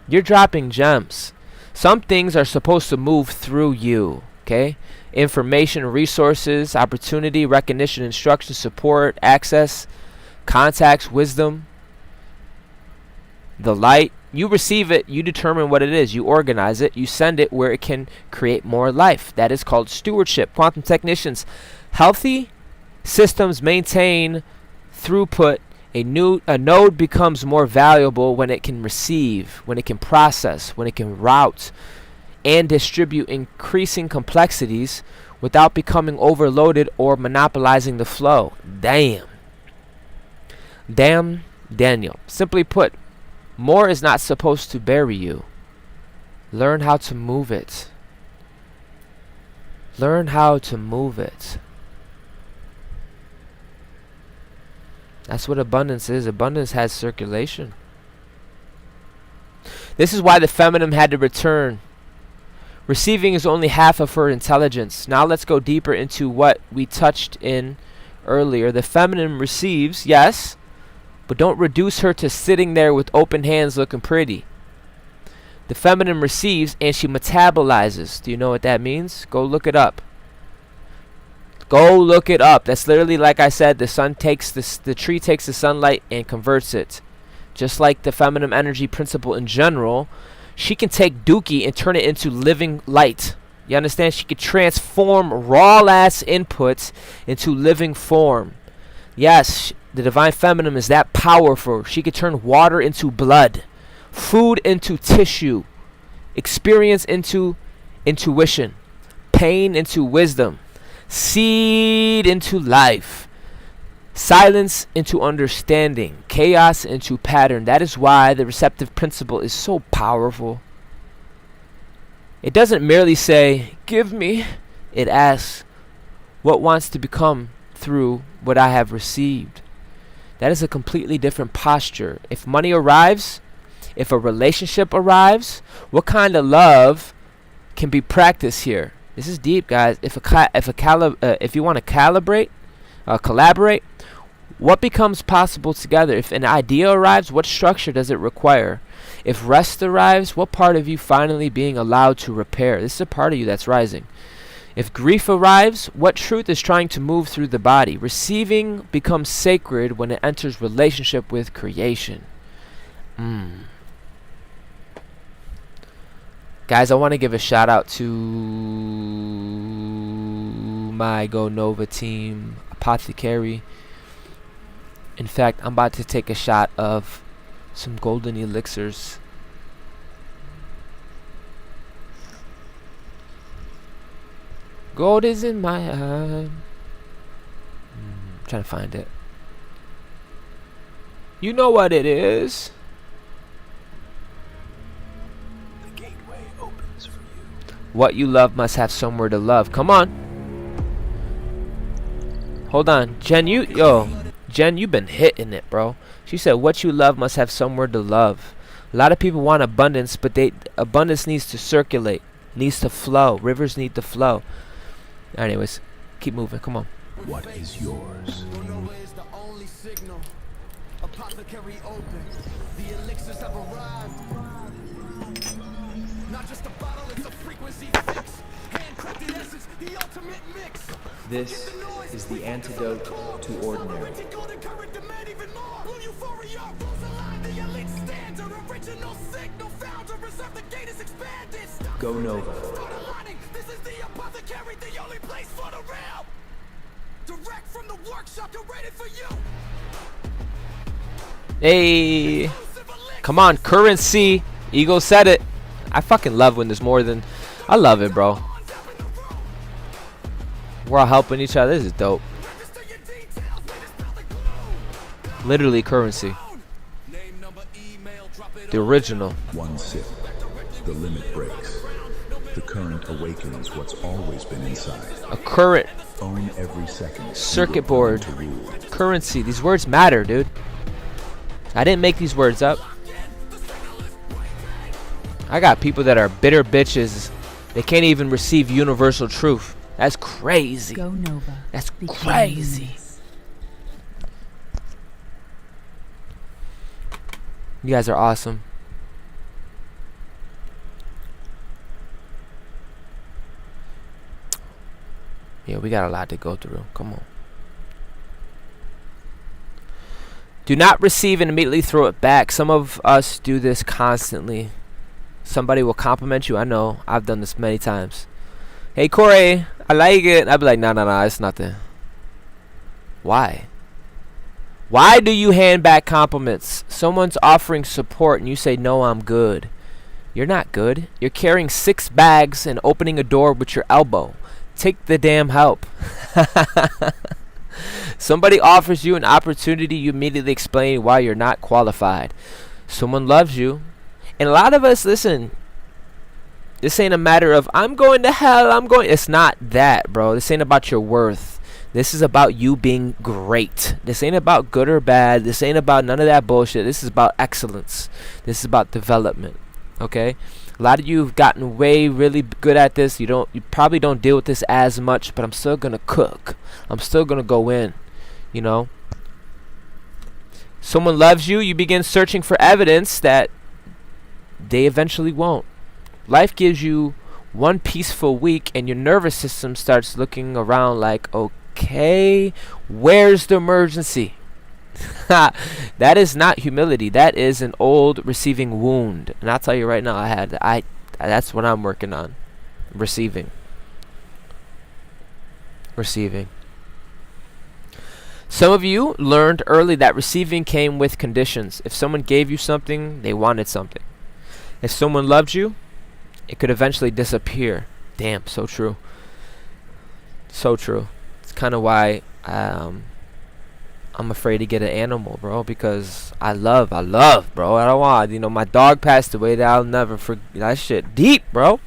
You're dropping gems. Some things are supposed to move through you, okay? Information, resources, opportunity, recognition, instruction, support, access, contacts, wisdom, the light. You receive it, you determine what it is, you organize it, you send it where it can create more life. That is called stewardship. Quantum technicians, healthy systems maintain throughput. A node becomes more valuable when it can receive, when it can process, when it can route and distribute increasing complexities without becoming overloaded or monopolizing the flow. Damn, Daniel. Simply put, more is not supposed to bury you. Learn how to move it. Learn how to move it. That's what abundance is. Abundance has circulation. This is why the feminine had to return. Receiving is only half of her intelligence. Now let's go deeper into what we touched in earlier. The feminine receives, yes, but don't reduce her to sitting there with open hands looking pretty. The feminine receives and she metabolizes. Do you know what that means? Go look it up. Go look it up. That's literally, like I said, the tree takes the sunlight and converts it. Just like the feminine energy principle in general, she can take dookie and turn it into living light. You understand? She could transform raw ass inputs into living form. Yes, the divine feminine is that powerful. She could turn water into blood, food into tissue, experience into intuition, pain into wisdom, seed into life, silence into understanding, chaos into pattern. That is why the receptive principle is so powerful. It doesn't merely say, give me. It asks, what wants to become through what I have received? That is a completely different posture. If money arrives, if a relationship arrives, what kind of love can be practiced here? This is deep, guys. If you want to collaborate, what becomes possible together? If an idea arrives, what structure does it require? If rest arrives, what part of you finally being allowed to repair? This is a part of you that's rising. If grief arrives, what truth is trying to move through the body? Receiving becomes sacred when it enters relationship with creation. Guys, I want to give a shout out to my Go Nova team, Apothecary. In fact, I'm about to take a shot of some golden elixirs. Gold is in my eye. Trying to find it. You know what it is. The gateway opens for you. What you love must have somewhere to love. Come on. Hold on. Jen, you've been hitting it, bro. She said, what you love must have somewhere to love. A lot of people want abundance, but abundance needs to circulate, needs to flow. Rivers need to flow. Anyways, keep moving. Come on. What is yours? Is the only signal. Apothecary open. The elixirs have arrived. Not just a bottle, it's a frequency fix. Handcrafted essence, the ultimate mix. This is the antidote to ordinary. Go Nova. This is the apothecary, the only place for the real. Direct from the workshop, you're ready for you. Hey, come on, currency. Ego said it. I fucking love when there's more than. I love it, bro. We're all helping each other. This is dope. Literally currency. The original. One sip, the limit breaks. The current awakens what's always been inside. A current. Own every second. Circuit board. Currency. These words matter, dude. I didn't make these words up. I got people that are bitter bitches. They can't even receive universal truth. That's crazy. Go Nova. That's Become crazy. luminous. You guys are awesome. Yeah, we got a lot to go through. Come on. Do not receive and immediately throw it back. Some of us do this constantly. Somebody will compliment you. I know. I've done this many times. Hey, Corey, I like it. I'd be like, no, it's nothing. Why? Why do you hand back compliments? Someone's offering support and you say, no, I'm good. You're not good. You're carrying 6 bags and opening a door with your elbow. Take the damn help. Somebody offers you an opportunity, you immediately explain why you're not qualified. Someone loves you. And a lot of us, listen, this ain't a matter of, I'm going to hell, it's not that, bro. This ain't about your worth. This is about you being great. This ain't about good or bad. This ain't about none of that bullshit. This is about excellence. This is about development. Okay? A lot of you have gotten really good at this. You probably don't deal with this as much, but I'm still gonna cook. I'm still gonna go in. You know? Someone loves you, you begin searching for evidence that they eventually won't. Life gives you one peaceful week and your nervous system starts looking around like, okay, where's the emergency? That is not humility. That is an old receiving wound. And I'll tell you right now, that's what I'm working on. Receiving. Some of you learned early that receiving came with conditions. If someone gave you something, they wanted something. If someone loved you, it could eventually disappear. Damn, so true. So true. It's kind of why I'm afraid to get an animal, bro, because I love, bro. I don't want, my dog passed away. That I'll never forget. That shit deep, bro.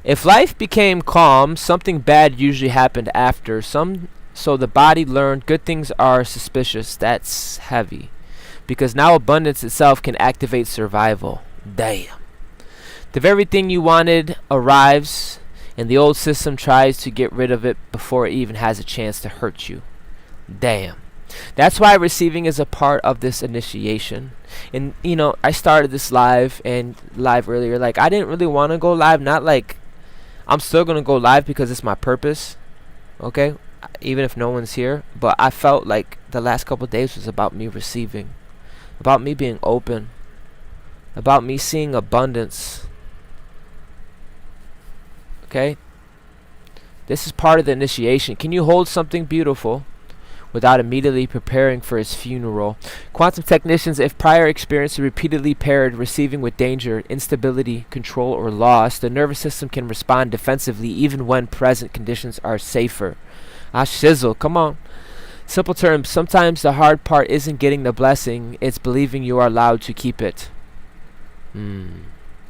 If life became calm, something bad usually happened after. So the body learned good things are suspicious. That's heavy. Because now abundance itself can activate survival. Damn. The very thing you wanted arrives, and the old system tries to get rid of it before it even has a chance to hurt you. Damn. That's why receiving is a part of this initiation. And, I started this live earlier. Like, I didn't really want to go live. Not like I'm still going to go live because it's my purpose. Okay? Even if no one's here. But I felt like the last couple of days was about me receiving. About me being open. About me seeing abundance. Okay? This is part of the initiation. Can you hold something beautiful without immediately preparing for its funeral? Quantum technicians, if prior experience repeatedly paired receiving with danger, instability, control, or loss, the nervous system can respond defensively even when present conditions are safer. Shizzle, come on. Simple terms, sometimes the hard part isn't getting the blessing, it's believing you are allowed to keep it.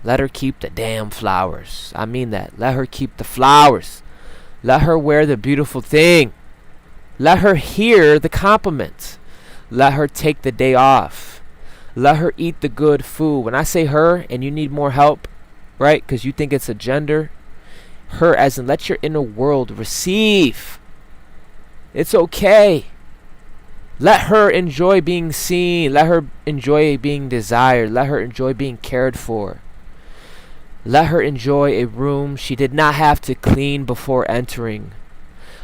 Let her keep the damn flowers. I mean that. Let her keep the flowers. Let her wear the beautiful thing. Let her hear the compliment. Let her take the day off. Let her eat the good food. When I say her and you need more help, right, because you think it's a gender, her as in let your inner world receive. It's okay. Let her enjoy being seen. Let her enjoy being desired. Let her enjoy being cared for. Let her enjoy a room she did not have to clean before entering.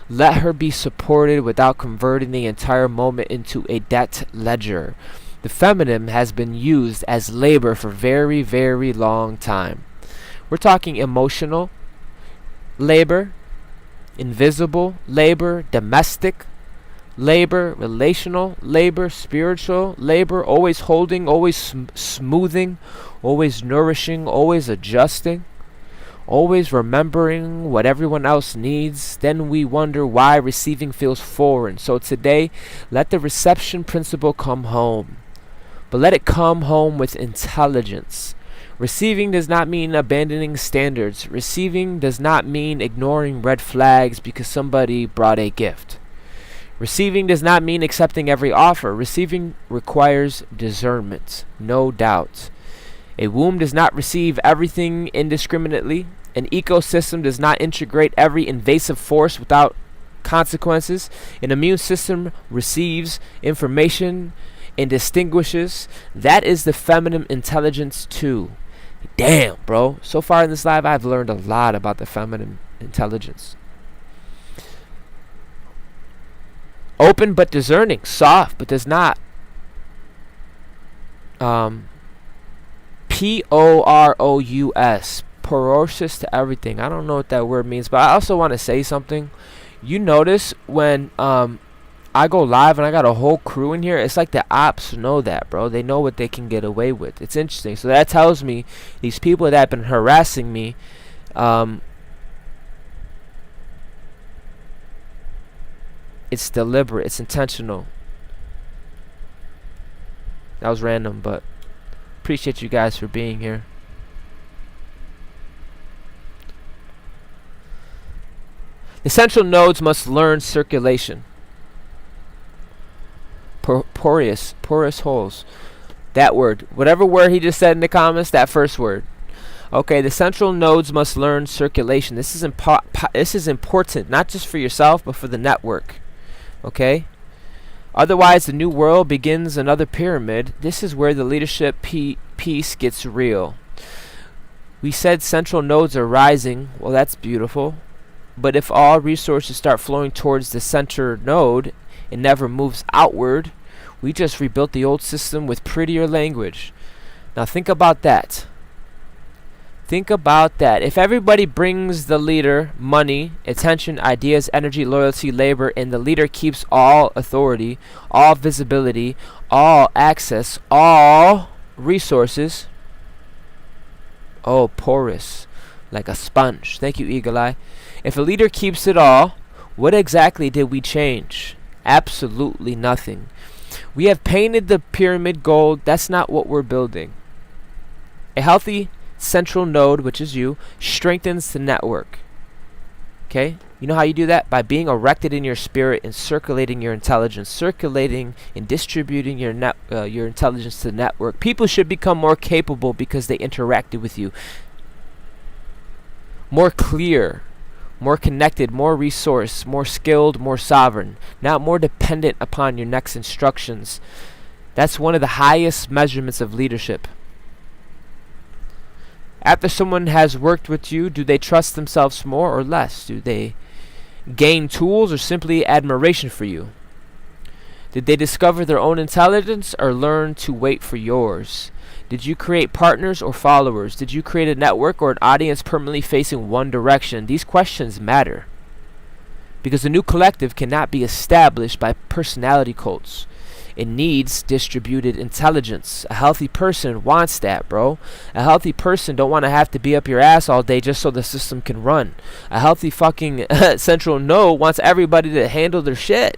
Let her be supported without converting the entire moment into a debt ledger. The feminine has been used as labor for very, very long time. We're talking emotional labor, invisible labor, domestic labor, relational labor, spiritual labor, always holding, always smoothing, always nourishing, always adjusting, always remembering what everyone else needs. Then we wonder why receiving feels foreign. So today, let the reception principle come home, but let it come home with intelligence. Receiving does not mean abandoning standards. Receiving does not mean ignoring red flags because somebody brought a gift. Receiving does not mean accepting every offer. Receiving requires discernment, no doubt. A womb does not receive everything indiscriminately. An ecosystem does not integrate every invasive force without consequences. An immune system receives information and distinguishes. That is the feminine intelligence too. Damn, bro. So far in this live, I've learned a lot about the feminine intelligence. Open but discerning. Soft but does not. Porous. Porous to everything. I don't know what that word means, but I also want to say something. You notice when I go live and I got a whole crew in here, it's like the ops know that, bro. They know what they can get away with. It's interesting. So that tells me these people that have been harassing me, it's deliberate, it's intentional. That was random, but appreciate you guys for being here. The central nodes must learn circulation. Porous holes. That word. Whatever word he just said in the comments, that first word. Okay, the central nodes must learn circulation. This is important, not just for yourself, but for the network. Okay? Otherwise, the new world begins another pyramid. This is where the leadership piece gets real. We said central nodes are rising. Well, that's beautiful. But if all resources start flowing towards the center node, it never moves outward. We just rebuilt the old system with prettier language. Now think about that. Think about that. If everybody brings the leader money, attention, ideas, energy, loyalty, labor, and the leader keeps all authority, all visibility, all access, all resources, oh, porous, like a sponge. Thank you, Eagle Eye. If a leader keeps it all, what exactly did we change? Absolutely nothing. We have painted the pyramid gold. That's not what we're building. A healthy central node, which is you, strengthens the network. Okay? You know how you do that? By being erected in your spirit and circulating your intelligence, circulating and distributing your intelligence to the network. People should become more capable because they interacted with you. More clear, more connected, more resource, more skilled, more sovereign, not more dependent upon your next instructions. That's one of the highest measurements of leadership. After someone has worked with you, do they trust themselves more or less? Do they gain tools or simply admiration for you? Did they discover their own intelligence or learn to wait for yours? Did you create partners or followers? Did you create a network or an audience permanently facing one direction? These questions matter because the new collective cannot be established by personality cults. It needs distributed intelligence. A healthy person wants that, bro. A healthy person don't want to have to be up your ass all day just so the system can run. A healthy fucking central node wants everybody to handle their shit.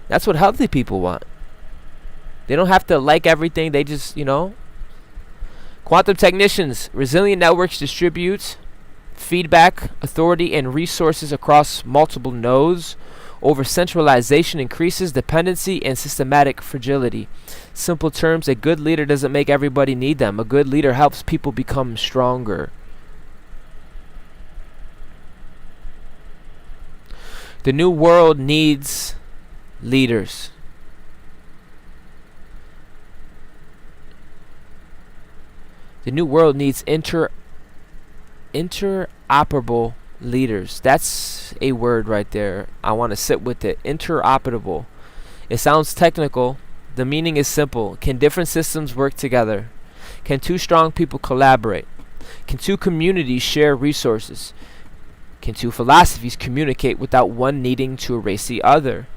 That's what healthy people want. They don't have to like everything. They just, Quantum technicians, resilient networks distribute feedback, authority, and resources across multiple nodes. Over centralization increases dependency and systematic fragility. Simple terms, a good leader doesn't make everybody need them. A good leader helps people become stronger. The new world needs leaders. The new world needs interoperable leaders. That's a word right there. I want to sit with it. Interoperable. It sounds technical. The meaning is simple. Can different systems work together? Can two strong people collaborate? Can two communities share resources? Can two philosophies communicate without one needing to erase the other?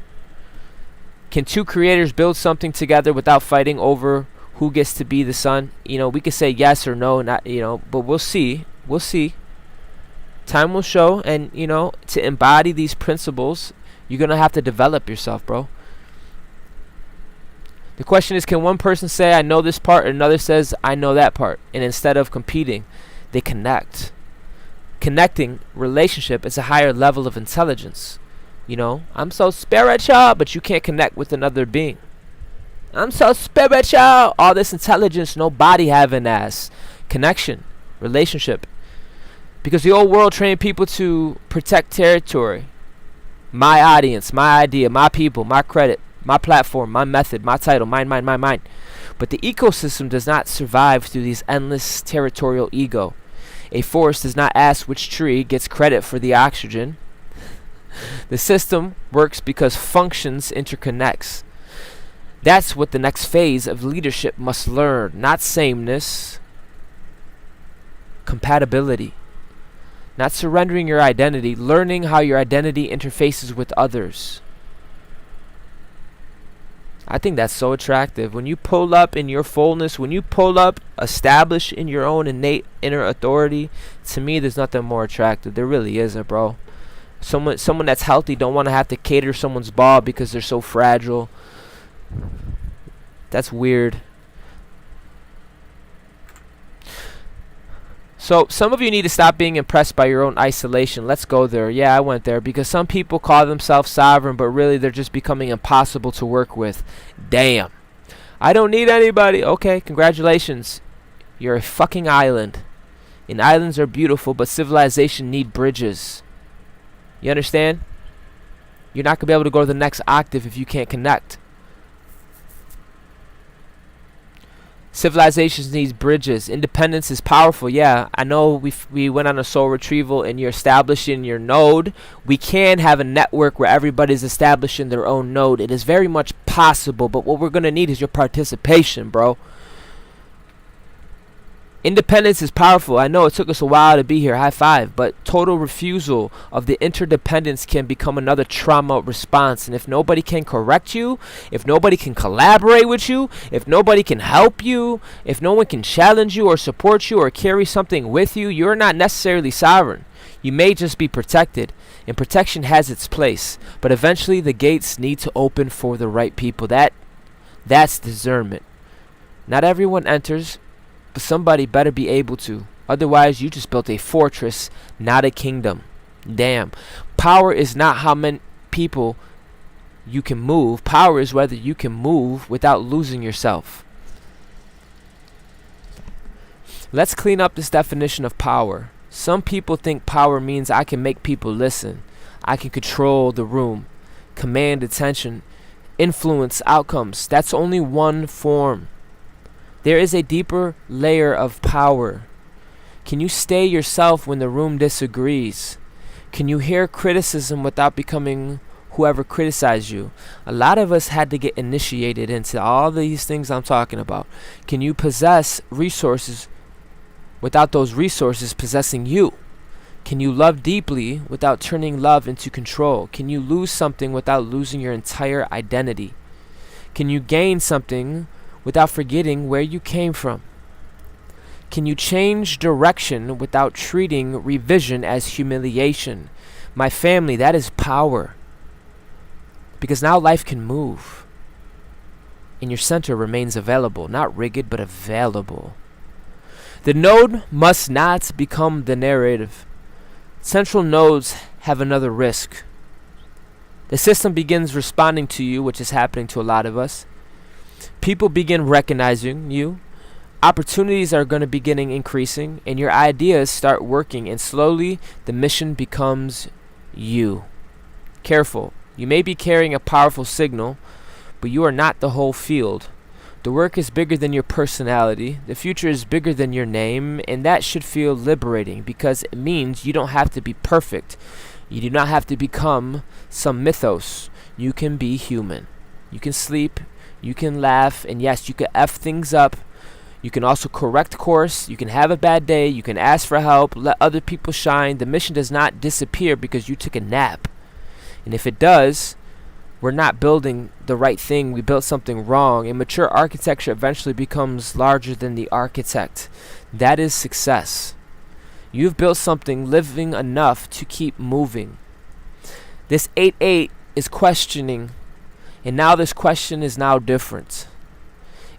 Can two creators build something together without fighting over who gets to be the sun? We could say yes or no, not, but we'll see. We'll see. Time will show, and to embody these principles, you're gonna have to develop yourself, bro. The question is, can one person say I know this part and another says I know that part, and instead of competing, they connect. Connecting relationship is a higher level of intelligence. I'm so spiritual, but you can't connect with another being. I'm so spiritual, all this intelligence, no body having ass. Connection, relationship. Because the old world trained people to protect territory. My audience, my idea, my people, my credit, my platform, my method, my title, mine. But the ecosystem does not survive through these endless territorial ego. A forest does not ask which tree gets credit for the oxygen. The system works because functions interconnects. That's what the next phase of leadership must learn. Not sameness. Compatibility. Not surrendering your identity, learning how your identity interfaces with others. I think that's so attractive. When you pull up in your fullness, when you pull up established in your own innate inner authority, to me there's nothing more attractive. There really isn't, bro. Someone that's healthy don't want to have to cater someone's ball because they're so fragile. That's weird. So some of you need to stop being impressed by your own isolation. Let's go there. Yeah, I went there because some people call themselves sovereign, but really they're just becoming impossible to work with. Damn. I don't need anybody. Okay, congratulations. You're a fucking island. And islands are beautiful, but civilization need bridges. You understand? You're not going to be able to go to the next octave if you can't connect. Civilizations needs bridges. Independence is powerful. Yeah, I know we went on a soul retrieval and you're establishing your node. We can have a network where everybody's establishing their own node. It is very much possible, but what we're going to need is your participation, bro. Independence is powerful. I know it took us a while to be here. High five. But total refusal of the interdependence can become another trauma response. And if nobody can correct you, if nobody can collaborate with you, if nobody can help you, if no one can challenge you or support you or carry something with you, you're not necessarily sovereign. You may just be protected. And protection has its place. But eventually the gates need to open for the right people. That's discernment. Not everyone enters, but somebody better be able to. Otherwise, you just built a fortress, not a kingdom. Damn. Power is not how many people you can move. Power is whether you can move without losing yourself. Let's clean up this definition of power. Some people think power means I can make people listen. I can control the room, command attention, influence outcomes. That's only one form. There is a deeper layer of power. Can you stay yourself when the room disagrees? Can you hear criticism without becoming whoever criticized you? A lot of us had to get initiated into all these things I'm talking about. Can you possess resources without those resources possessing you? Can you love deeply without turning love into control? Can you lose something without losing your entire identity? Can you gain something without forgetting where you came from? Can you change direction without treating revision as humiliation? My family, that is power. Because now life can move. And your center remains available. Not rigid, but available. The node must not become the narrative. Central nodes have another risk. The system begins responding to you, which is happening to a lot of us. People begin recognizing you. Opportunities are going to begin increasing, and your ideas start working, and slowly the mission becomes you. Careful. You may be carrying a powerful signal, but you are not the whole field. The work is bigger than your personality. The future is bigger than your name, and that should feel liberating because it means you don't have to be perfect. You do not have to become some mythos. You can be human. You can sleep. You can laugh. And yes, you can F things up. You can also correct course. You can have a bad day. You can ask for help. Let other people shine. The mission does not disappear because you took a nap. And if it does, we're not building the right thing. We built something wrong. And mature architecture eventually becomes larger than the architect. That is success. You've built something living enough to keep moving. This 8-8 is questioning. And now this question is now different.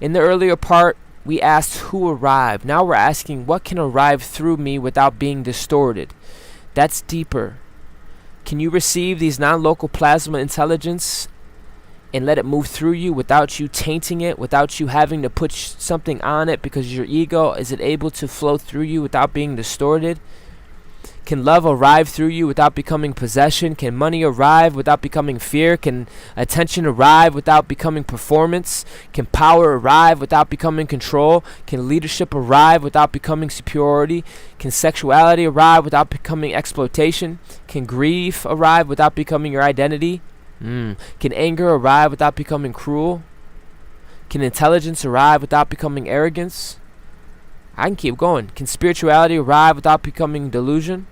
In the earlier part, we asked who arrived. Now we're asking what can arrive through me without being distorted. That's deeper. Can you receive these non-local plasma intelligence and let it move through you without you tainting it, without you having to put something on it because your ego? Is it able to flow through you without being distorted? Can love arrive through you without becoming possession? Can money arrive without becoming fear? Can attention arrive without becoming performance? Can power arrive without becoming control? Can leadership arrive without becoming superiority? Can sexuality arrive without becoming exploitation? Can grief arrive without becoming your identity? Can anger arrive without becoming cruel? Can intelligence arrive without becoming arrogance? I can keep going. Can spirituality arrive without becoming delusion?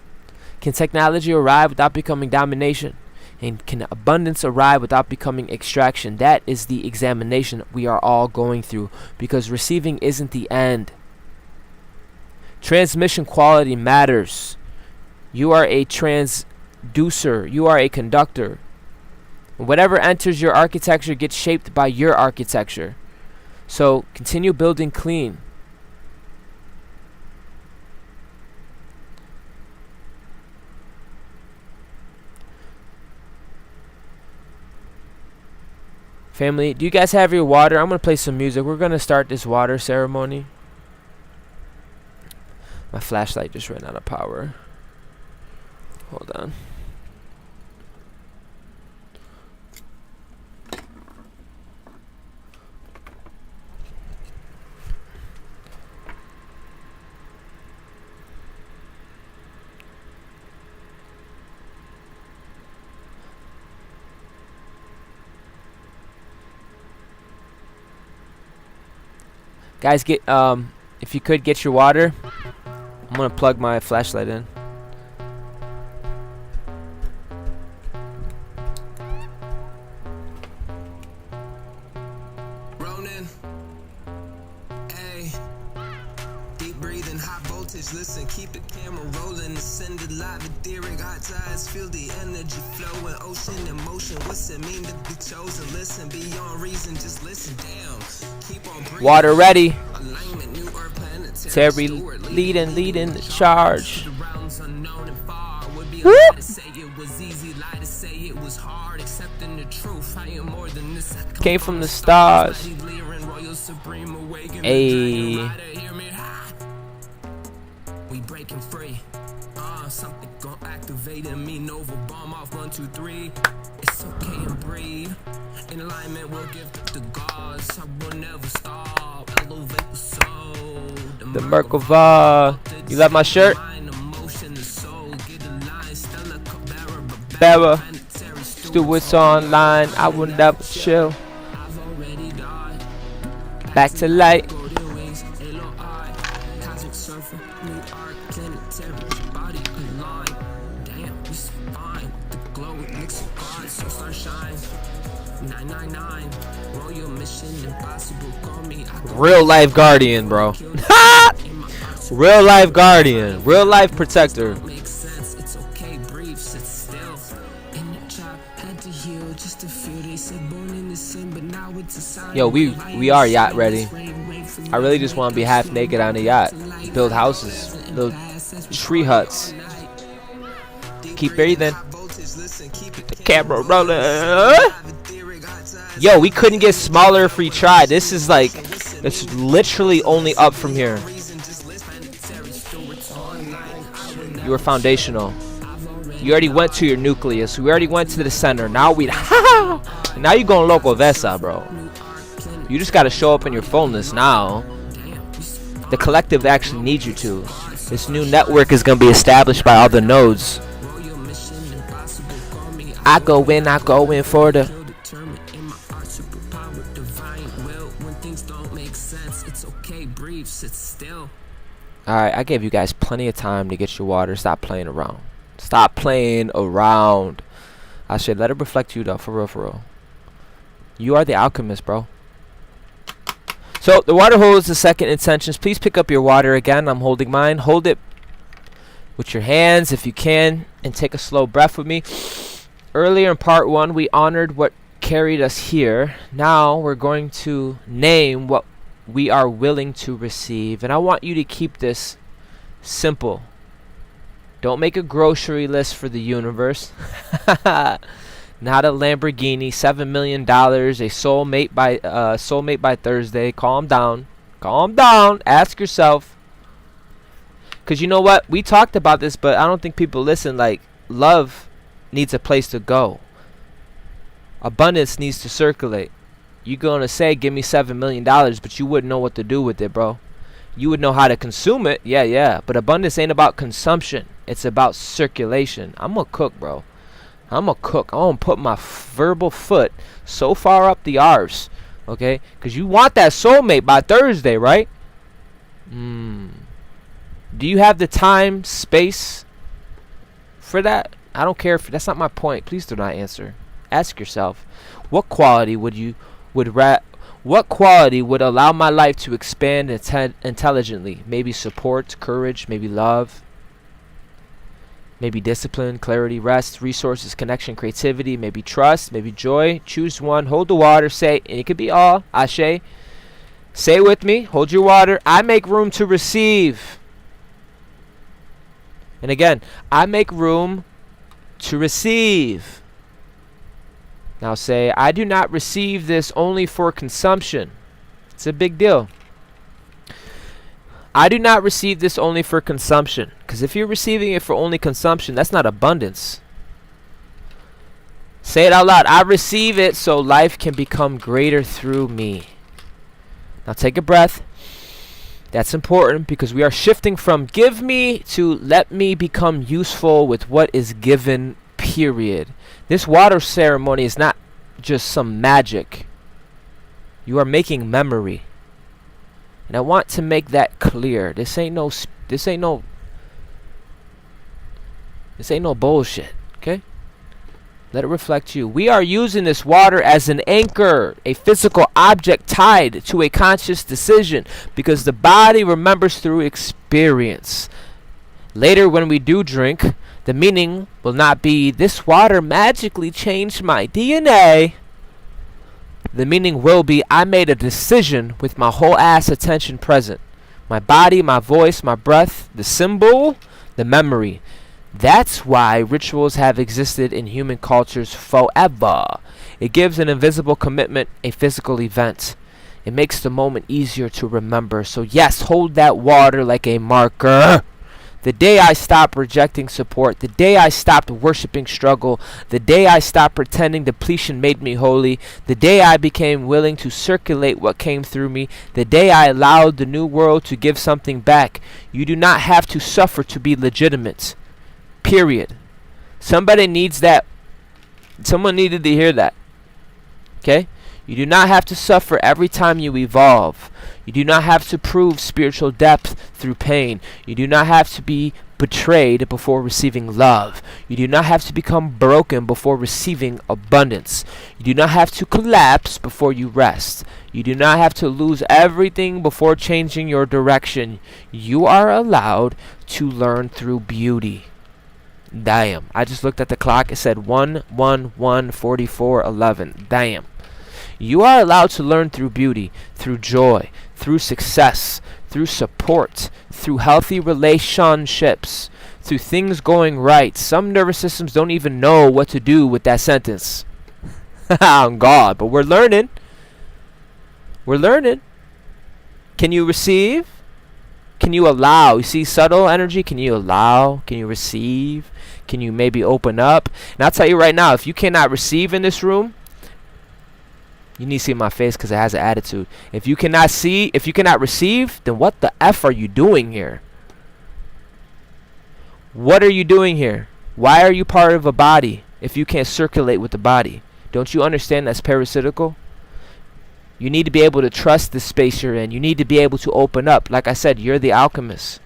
Can technology arrive without becoming domination? And can abundance arrive without becoming extraction? That is the examination we are all going through, because receiving isn't the end. Transmission quality matters. You are a transducer. You are a conductor. Whatever enters your architecture gets shaped by your architecture. So continue building clean. Family, do you guys have your water? I'm going to play some music. We're going to start this water ceremony. My flashlight just ran out of power. Hold on. Guys, If you could get your water, I'm gonna plug my flashlight in. Ronin, hey, deep breathing, high voltage. Listen, keep the camera rolling, send it live, etheric, hot tides, feel the energy flowing, ocean in motion. What's it mean to be chosen? Listen, beyond reason, just listen. Damn, keep on breathing. Water ready. Alignment, new earth, planetary. Terry Steward, leading the charge. The realms unknown and far would be a Whoop. lie to say it was easy, lie to say it was hard. Accepting the truth, I am more than this. I Came from the stars. Ayy. Ayy. We breaking free. Something gon' activate in me. Nova bomb off 1, 2, 3. It's okay and breathe. In alignment, we'll give the gods. I will never stop. Elevate the soul. The Merkava. You love my shirt? Bearer. Stewards online. I will never chill. Back to light. Real life guardian, bro. Real life guardian. Real life protector. Yo, we are yacht ready. I really just want to be half naked on a yacht. Build houses. Build tree huts. Keep breathing. Keep the camera rolling. Yo, we couldn't get smaller if we tried. This is like, it's literally only up from here. You were foundational. You already went to your nucleus. We already went to the center. Now we, now you going loco vesa, bro. You just gotta show up in your fullness now. The collective actually needs you to. This new network is gonna be established by all the nodes. I go in for the. Alright, I gave you guys plenty of time to get your water. Stop playing around. Stop playing around. I should let it reflect you though, for real, for real. You are the alchemist, bro. So the water holds the second intentions. Please pick up your water again. I'm holding mine. Hold it with your hands if you can, and take a slow breath with me. Earlier in part 1, we honored what carried us here. Now we're going to name what we are willing to receive, and I want you to keep this simple. Don't make a grocery list for the universe. Not a Lamborghini, $7 million, a soulmate by Thursday. Calm down. Calm down. Ask yourself. Because you know what? We talked about this, but I don't think people listen. Like, love needs a place to go. Abundance needs to circulate. You're going to say, give me $7 million, but you wouldn't know what to do with it, bro. You would know how to consume it. Yeah. But abundance ain't about consumption. It's about circulation. I'm a cook, bro. I'm a cook. I'm going to put my verbal foot so far up the arse. Okay? Because you want that soulmate by Thursday, right? Do you have the time, space for that? I don't care if that's not my point. Please do not answer. Ask yourself, what quality would allow my life to expand intelligently? Maybe support, courage, maybe love, maybe discipline, clarity, rest, resources, connection, creativity, maybe trust, maybe joy. Choose one. Hold the water. Say, and it could be all. Ashe. Say with me. Hold your water. I make room to receive. And again, I make room to receive. Now say, I do not receive this only for consumption. It's a big deal. I do not receive this only for consumption. Because if you're receiving it for only consumption, that's not abundance. Say it out loud. I receive it so life can become greater through me. Now take a breath. That's important because we are shifting from give me to let me become useful with what is given, period. This water ceremony is not just some magic. You are making memory. And I want to make that clear. This ain't no bullshit, okay? Let it reflect you. We are using this water as an anchor, a physical object tied to a conscious decision, because the body remembers through experience. Later, when we do drink, the meaning will not be, this water magically changed my DNA. The meaning will be, I made a decision with my whole ass attention present. My body, my voice, my breath, the symbol, the memory. That's why rituals have existed in human cultures forever. It gives an invisible commitment, a physical event. It makes the moment easier to remember. So yes, hold that water like a marker. The day I stopped rejecting support, the day I stopped worshiping struggle, the day I stopped pretending depletion made me holy, the day I became willing to circulate what came through me, the day I allowed the new world to give something back. You do not have to suffer to be legitimate. Period. Somebody needs that. Someone needed to hear that. Okay? You do not have to suffer every time you evolve. You do not have to prove spiritual depth through pain. You do not have to be betrayed before receiving love. You do not have to become broken before receiving abundance. You do not have to collapse before you rest. You do not have to lose everything before changing your direction. You are allowed to learn through beauty. Damn. I just looked at the clock. It said 1:44:11. Damn. You are allowed to learn through beauty, through joy, through success, through support, through healthy relationships, through things going right. Some nervous systems don't even know what to do with that sentence. On God, but we're learning. We're learning. Can you receive? Can you allow? You see subtle energy? Can you allow? Can you receive? Can you maybe open up? And I'll tell you right now, if you cannot receive in this room, you need to see my face because it has an attitude. If you cannot see, if you cannot receive, then what the F are you doing here? What are you doing here? Why are you part of a body if you can't circulate with the body? Don't you understand that's parasitical? You need to be able to trust the space you're in. You need to be able to open up. Like I said, you're the alchemist.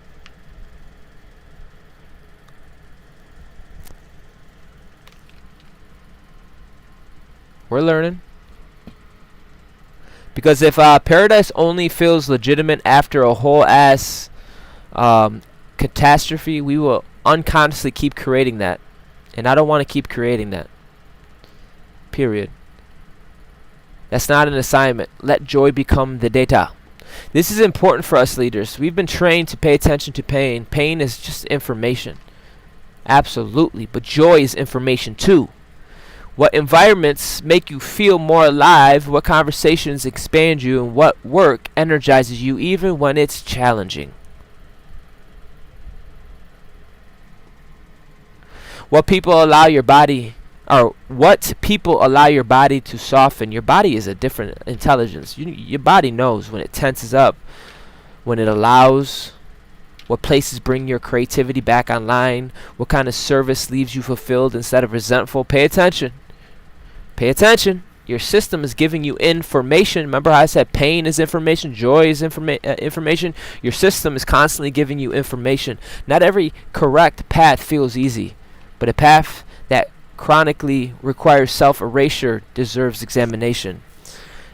We're learning. Because if paradise only feels legitimate after a whole ass catastrophe, we will unconsciously keep creating that. And I don't want to keep creating that. Period. That's not an assignment. Let joy become the data. This is important for us leaders. We've been trained to pay attention to pain. Pain is just information. Absolutely. But joy is information too. What environments make you feel more alive, what conversations expand you, and what work energizes you even when it's challenging. What people allow your body to soften. Your body is a different intelligence. Your body knows when it tenses up, when it allows, what places bring your creativity back online, what kind of service leaves you fulfilled instead of resentful. Pay attention. Pay attention. Your system is giving you information. Remember how I said pain is information, joy is information? Your system is constantly giving you information. Not every correct path feels easy, but a path that chronically requires self-erasure deserves examination.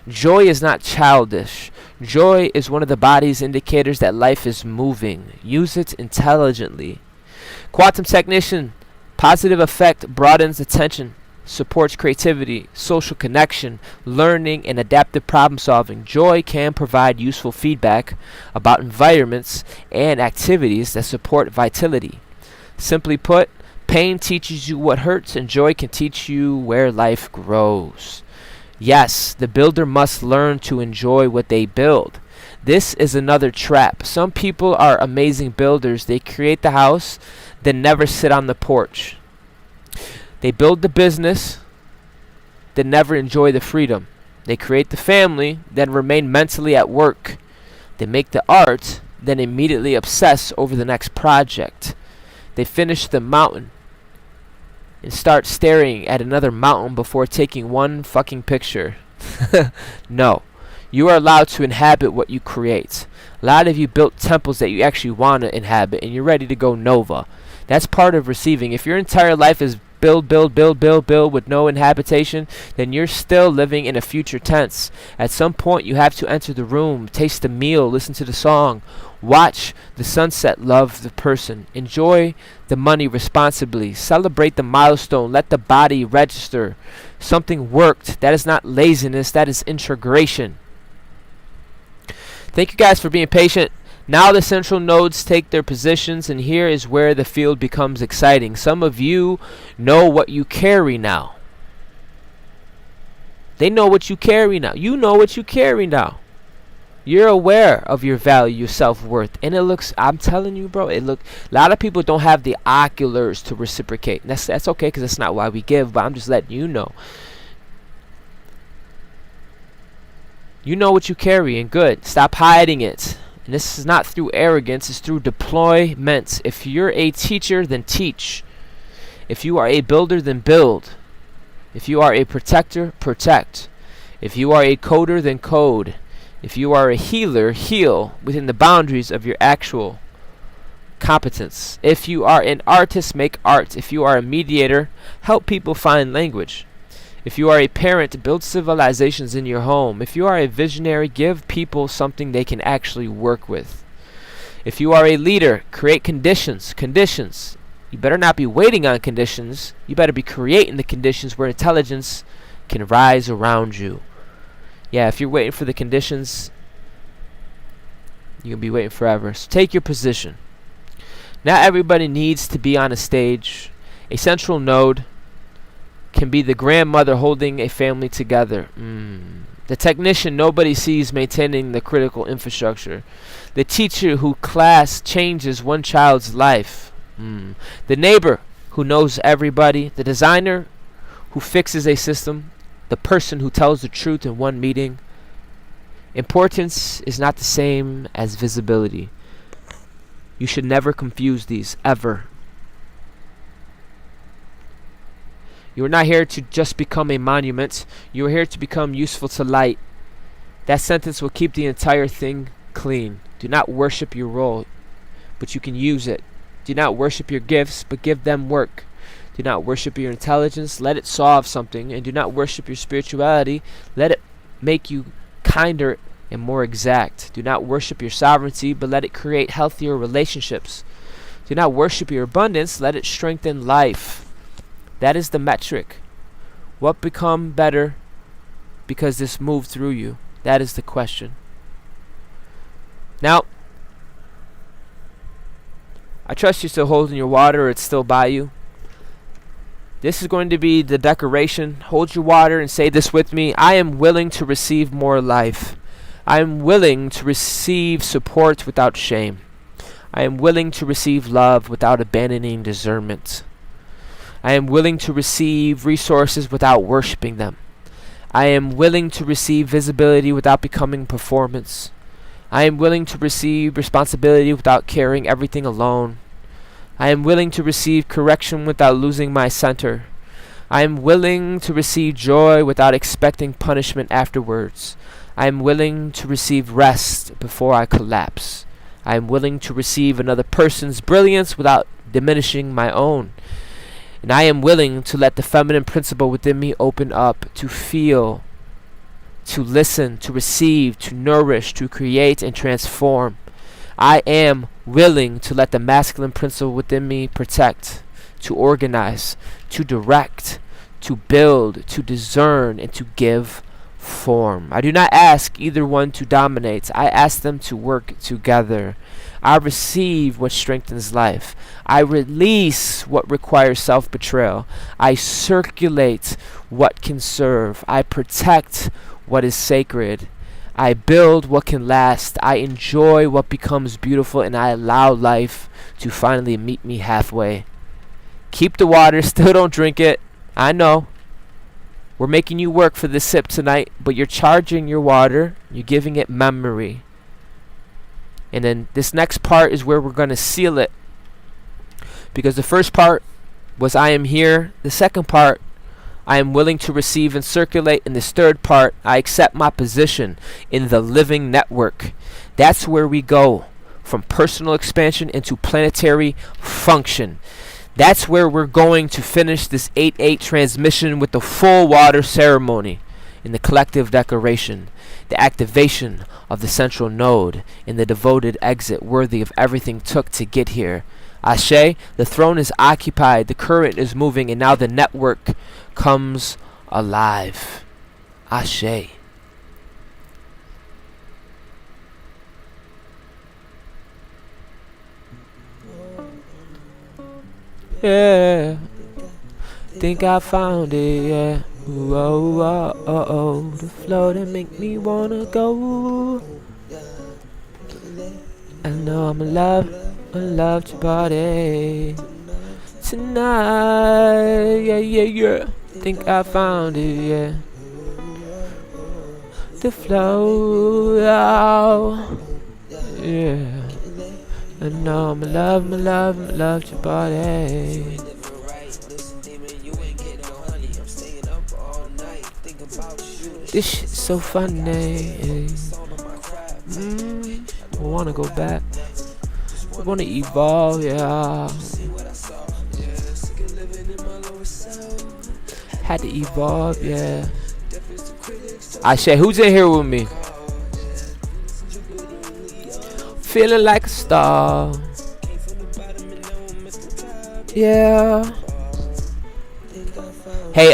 Joy is not childish. Joy is one of the body's indicators that life is moving. Use it intelligently. Quantum technician, positive effect broadens attention, supports creativity, social connection, learning, and adaptive problem solving. Joy can provide useful feedback about environments and activities that support vitality. Simply put, pain teaches you what hurts, and joy can teach you where life grows. Yes, the builder must learn to enjoy what they build. This is another trap. Some people are amazing builders. They create the house, then never sit on the porch. They build the business, then never enjoy the freedom. They create the family, then remain mentally at work. They make the art, then immediately obsess over the next project. They finish the mountain and start staring at another mountain before taking one fucking picture. No. You are allowed to inhabit what you create. A lot of you built temples that you actually want to inhabit, and you're ready to go nova. That's part of receiving. If your entire life is build, build, build, build, build with no inhabitation, then you're still living in a future tense. At some point, you have to enter the room, taste the meal, listen to the song, watch the sunset, love the person, enjoy the money responsibly, celebrate the milestone, let the body register. Something worked. That is not laziness, that is integration. Thank you guys for being patient. Now the central nodes take their positions, and here is where the field becomes exciting. Some of you know what you carry now. They know what you carry now. You know what you carry now. You're aware of your value, your self-worth. And it looks, I'm telling you, bro, a lot of people don't have the oculars to reciprocate. That's okay, because that's not why we give, but I'm just letting you know. You know what you carry, and good. Stop hiding it. And this is not through arrogance, it's through deployment. If you're a teacher, then teach. If you are a builder, then build. If you are a protector, protect. If you are a coder, then code. If you are a healer, heal within the boundaries of your actual competence. If you are an artist, make art. If you are a mediator, help people find language. If you are a parent, build civilizations in your home. If you are a visionary, give people something they can actually work with. If you are a leader, create conditions. Conditions. You better not be waiting on conditions. You better be creating the conditions where intelligence can rise around you. Yeah, if you're waiting for the conditions, you'll be waiting forever. So take your position. Not everybody needs to be on a stage. A central node can be the grandmother holding a family together. The technician nobody sees maintaining the critical infrastructure. The teacher who class changes one child's life. The neighbor who knows everybody. The designer who fixes a system. The person who tells the truth in one meeting. Importance is not the same as visibility. You should never confuse these, ever. You are not here to just become a monument. You are here to become useful to light. That sentence will keep the entire thing clean. Do not worship your role, but you can use it. Do not worship your gifts, but give them work. Do not worship your intelligence, let it solve something. And do not worship your spirituality, let it make you kinder and more exact. Do not worship your sovereignty, but let it create healthier relationships. Do not worship your abundance, let it strengthen life. That is the metric. What become better because this moved through you? That is the question. Now, I trust you're still holding your water, or it's still by you. This is going to be the decoration. Hold your water and say this with me. I am willing to receive more life. I am willing to receive support without shame. I am willing to receive love without abandoning discernment. I am willing to receive resources without worshiping them. I am willing to receive visibility without becoming performance. I am willing to receive responsibility without carrying everything alone. I am willing to receive correction without losing my center. I am willing to receive joy without expecting punishment afterwards. I am willing to receive rest before I collapse. I am willing to receive another person's brilliance without diminishing my own. And I am willing to let the feminine principle within me open up, to feel, to listen, to receive, to nourish, to create, and transform. I am willing to let the masculine principle within me protect, to organize, to direct, to build, to discern, and to give form. I do not ask either one to dominate. I ask them to work together. I receive what strengthens life. I release what requires self-betrayal. I circulate what can serve. I protect what is sacred. I build what can last. I enjoy what becomes beautiful, and I allow life to finally meet me halfway. Keep the water, still don't drink it. I know. We're making you work for this sip tonight, but you're charging your water. You're giving it memory. And then this next part is where we're going to seal it. Because the first part was I am here. The second part I am willing to receive and circulate. In this third part, I accept my position in the living network. That's where we go from personal expansion into planetary function. That's where we're going to finish this 8-8 transmission with the full water ceremony in the collective declaration, the activation of the central node in the devoted exit worthy of everything took to get here. Ashe, the throne is occupied, the current is moving, and now the network comes alive. Ashe. Yeah, think I found it, yeah. Whoa, oh, oh, oh, the flow that make me wanna go. I know I'm in love your body tonight, yeah, yeah, yeah. Think I found it, yeah. The flow, oh, yeah. I know I'm in love your body. This shit's so funny. I wanna go back. I wanna evolve, yeah. Had to evolve, yeah. Ashe, who's in here with me? Feeling like a star. Yeah. Hey,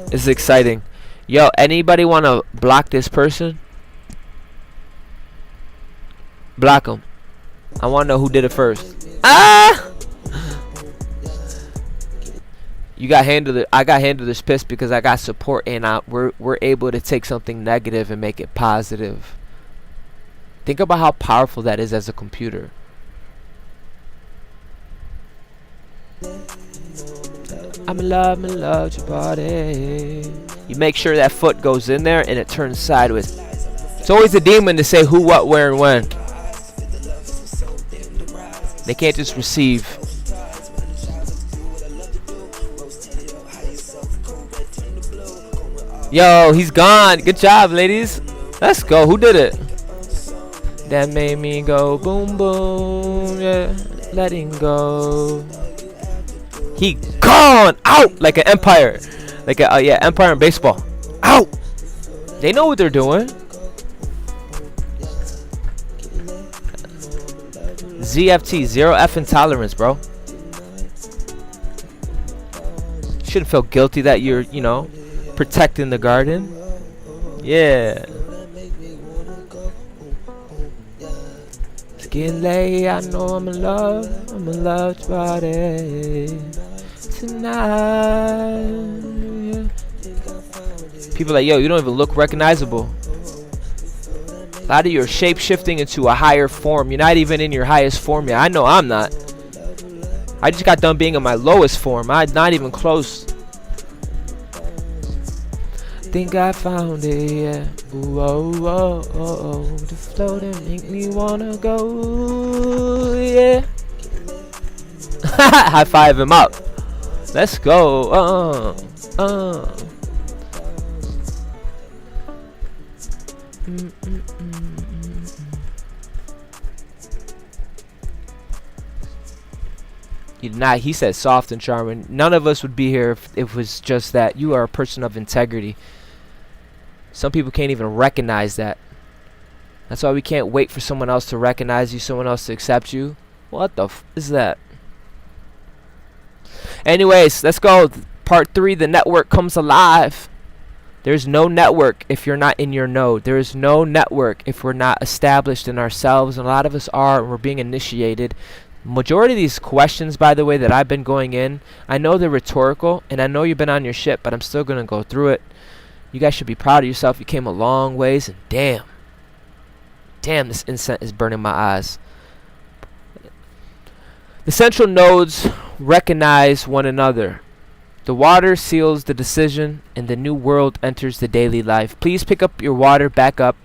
this is exciting. Yo, anybody wanna block this person? Block him. I wanna know who did it first. Ah! You got handled it. I got handled this piss because I got support, and we're able to take something negative and make it positive. Think about how powerful that is as a computer. I'm in love your body. You make sure that foot goes in there and it turns sideways. It's always a demon to say who, what, where, and when. They can't just receive. Yo, he's gone. Good job, ladies. Let's go. Who did it? That made me go boom, boom. Yeah, letting go. He gone out like an empire, like a yeah, empire in baseball. Out. They know what they're doing. ZFT, zero F intolerance, bro. Shouldn't feel guilty that you're, you know, protecting the garden. Yeah. It's getting late. I know I'm in love body tonight. People are like, yo, you don't even look recognizable. A lot of you are shape shifting into a higher form. You're not even in your highest form yet. I know I'm not. I just got done being in my lowest form. I'm not even close. Think I found it, yeah. Ooh, oh, oh, oh, oh. The flow that make me wanna go, yeah. High five him up. Let's go. You did not. He said soft and charming. None of us would be here if it was just that. You are a person of integrity. Some people can't even recognize that. That's why we can't wait for someone else to recognize you, someone else to accept you. What the f is that? Anyways, let's go. Part 3, the network comes alive. There's no network if you're not in your node. There is no network if we're not established in ourselves. And a lot of us are, and we're being initiated. Majority of these questions, by the way, that I've been going in, I know they're rhetorical, and I know you've been on your shit, but I'm still going to go through it. You guys should be proud of yourself. You came a long ways, and damn, this incense is burning my eyes. The central nodes recognize one another. The water seals the decision, and the new world enters the daily life. Please pick up your water back up.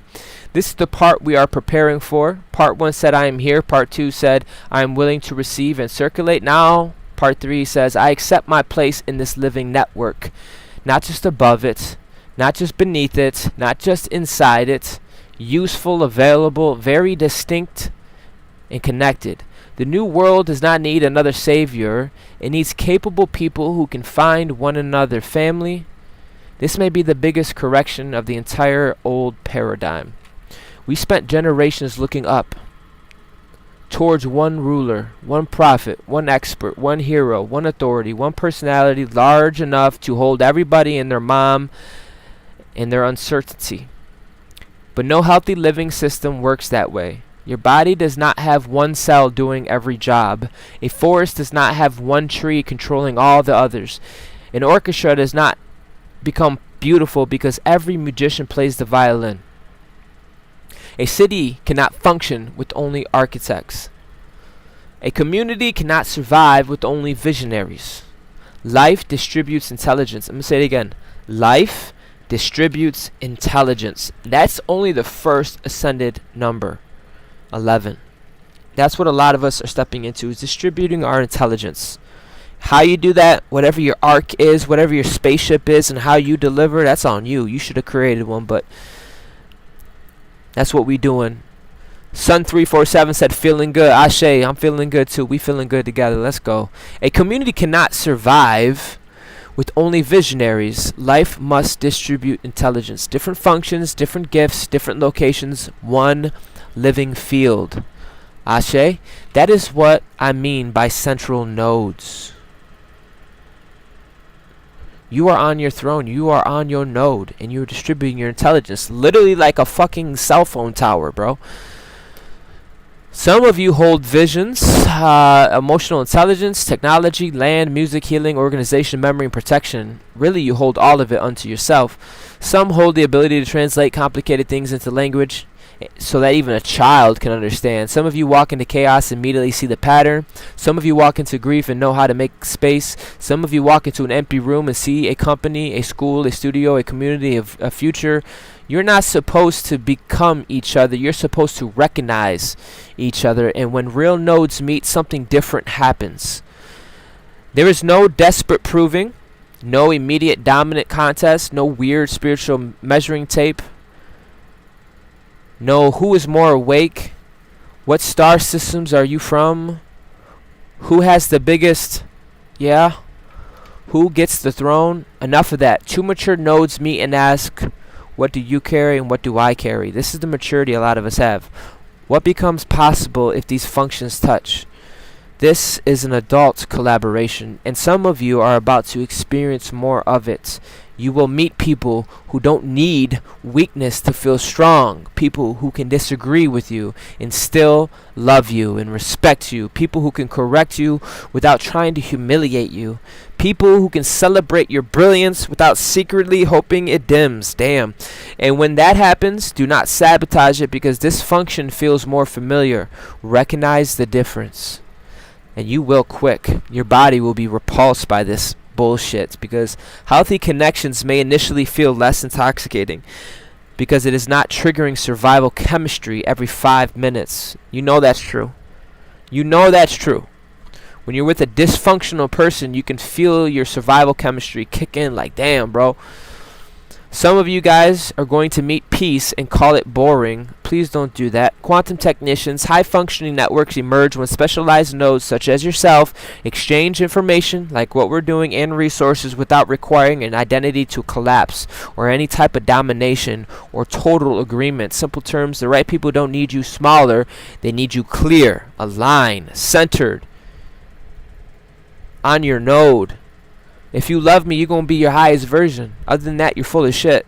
This is the part we are preparing for. Part 1 said, I am here. Part 2 said, I am willing to receive and circulate. Now, Part 3 says, I accept my place in this living network, not just above it, not just beneath it, not just inside it, useful, available, very distinct, and connected. The new world does not need another savior. It needs capable people who can find one another family. This may be the biggest correction of the entire old paradigm. We spent generations looking up towards one ruler, one prophet, one expert, one hero, one authority, one personality large enough to hold everybody and their mom in their uncertainty. But no healthy living system works that way. Your body does not have one cell doing every job. A forest does not have one tree controlling all the others. An orchestra does not become beautiful because every musician plays the violin. A city cannot function with only architects. A community cannot survive with only visionaries. Life distributes intelligence. I'm going to say it again. Life distributes intelligence. That's only the first ascended number, 11. That's what a lot of us are stepping into, is distributing our intelligence. How you do that, whatever your arc is, whatever your spaceship is, and how you deliver, that's on you. You should have created one, but that's what we doing. Sun347 said, feeling good. Ashe, I'm feeling good too. We feeling good together. Let's go. A community cannot survive with only visionaries. Life must distribute intelligence. Different functions, different gifts, different locations, one living field. Ashe, that is what I mean by central nodes. You are on your throne, you are on your node, and you're distributing your intelligence, literally like a fucking cell phone tower, bro. Some of you hold visions, emotional intelligence, technology, land, music, healing, organization, memory, and protection. Really, you hold all of it unto yourself. Some hold the ability to translate complicated things into language so that even a child can understand. Some of you walk into chaos and immediately see the pattern. Some of you walk into grief and know how to make space. Some of you walk into an empty room and see a company, a school, a studio, a community, a future. You're not supposed to become each other. You're supposed to recognize each other. And when real nodes meet, something different happens. There is no desperate proving, no immediate dominant contest, no weird spiritual measuring tape. No, who is more awake? What star systems are you from? Who has the biggest? Yeah. Who gets the throne? Enough of that. Two mature nodes meet and ask, what do you carry and what do I carry? This is the maturity a lot of us have. What becomes possible if these functions touch? This is an adult collaboration, and some of you are about to experience more of it. You will meet people who don't need weakness to feel strong. People who can disagree with you and still love you and respect you. People who can correct you without trying to humiliate you. People who can celebrate your brilliance without secretly hoping it dims. Damn. And when that happens, do not sabotage it because this function feels more familiar. Recognize the difference. And you will quick. Your body will be repulsed by this bullshit because healthy connections may initially feel less intoxicating because it is not triggering survival chemistry every 5 minutes. You know that's true. You know that's true. When you're with a dysfunctional person, you can feel your survival chemistry kick in like, damn, bro. Some of you guys are going to meet peace and call it boring. Please don't do that. Quantum technicians, high-functioning networks emerge when specialized nodes such as yourself exchange information like what we're doing and resources without requiring an identity to collapse or any type of domination or total agreement. Simple terms, the right people don't need you smaller. They need you clear, aligned, centered on your node. If you love me, you're going to be your highest version. Other than that, you're full of shit.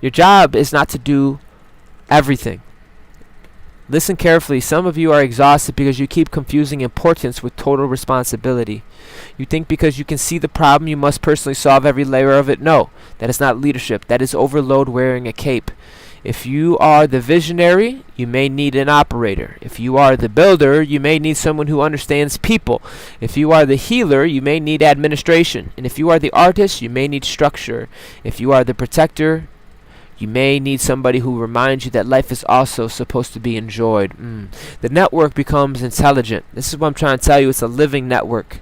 Your job is not to do everything. Listen carefully. Some of you are exhausted because you keep confusing importance with total responsibility. You think because you can see the problem, you must personally solve every layer of it. No, that is not leadership. That is overload wearing a cape. If you are the visionary, you may need an operator. If you are the builder, you may need someone who understands people. If you are the healer, you may need administration. And if you are the artist, you may need structure. If you are the protector, You may need somebody who reminds you that life is also supposed to be enjoyed. The network becomes intelligent. This is what I'm trying to tell you. It's a living network.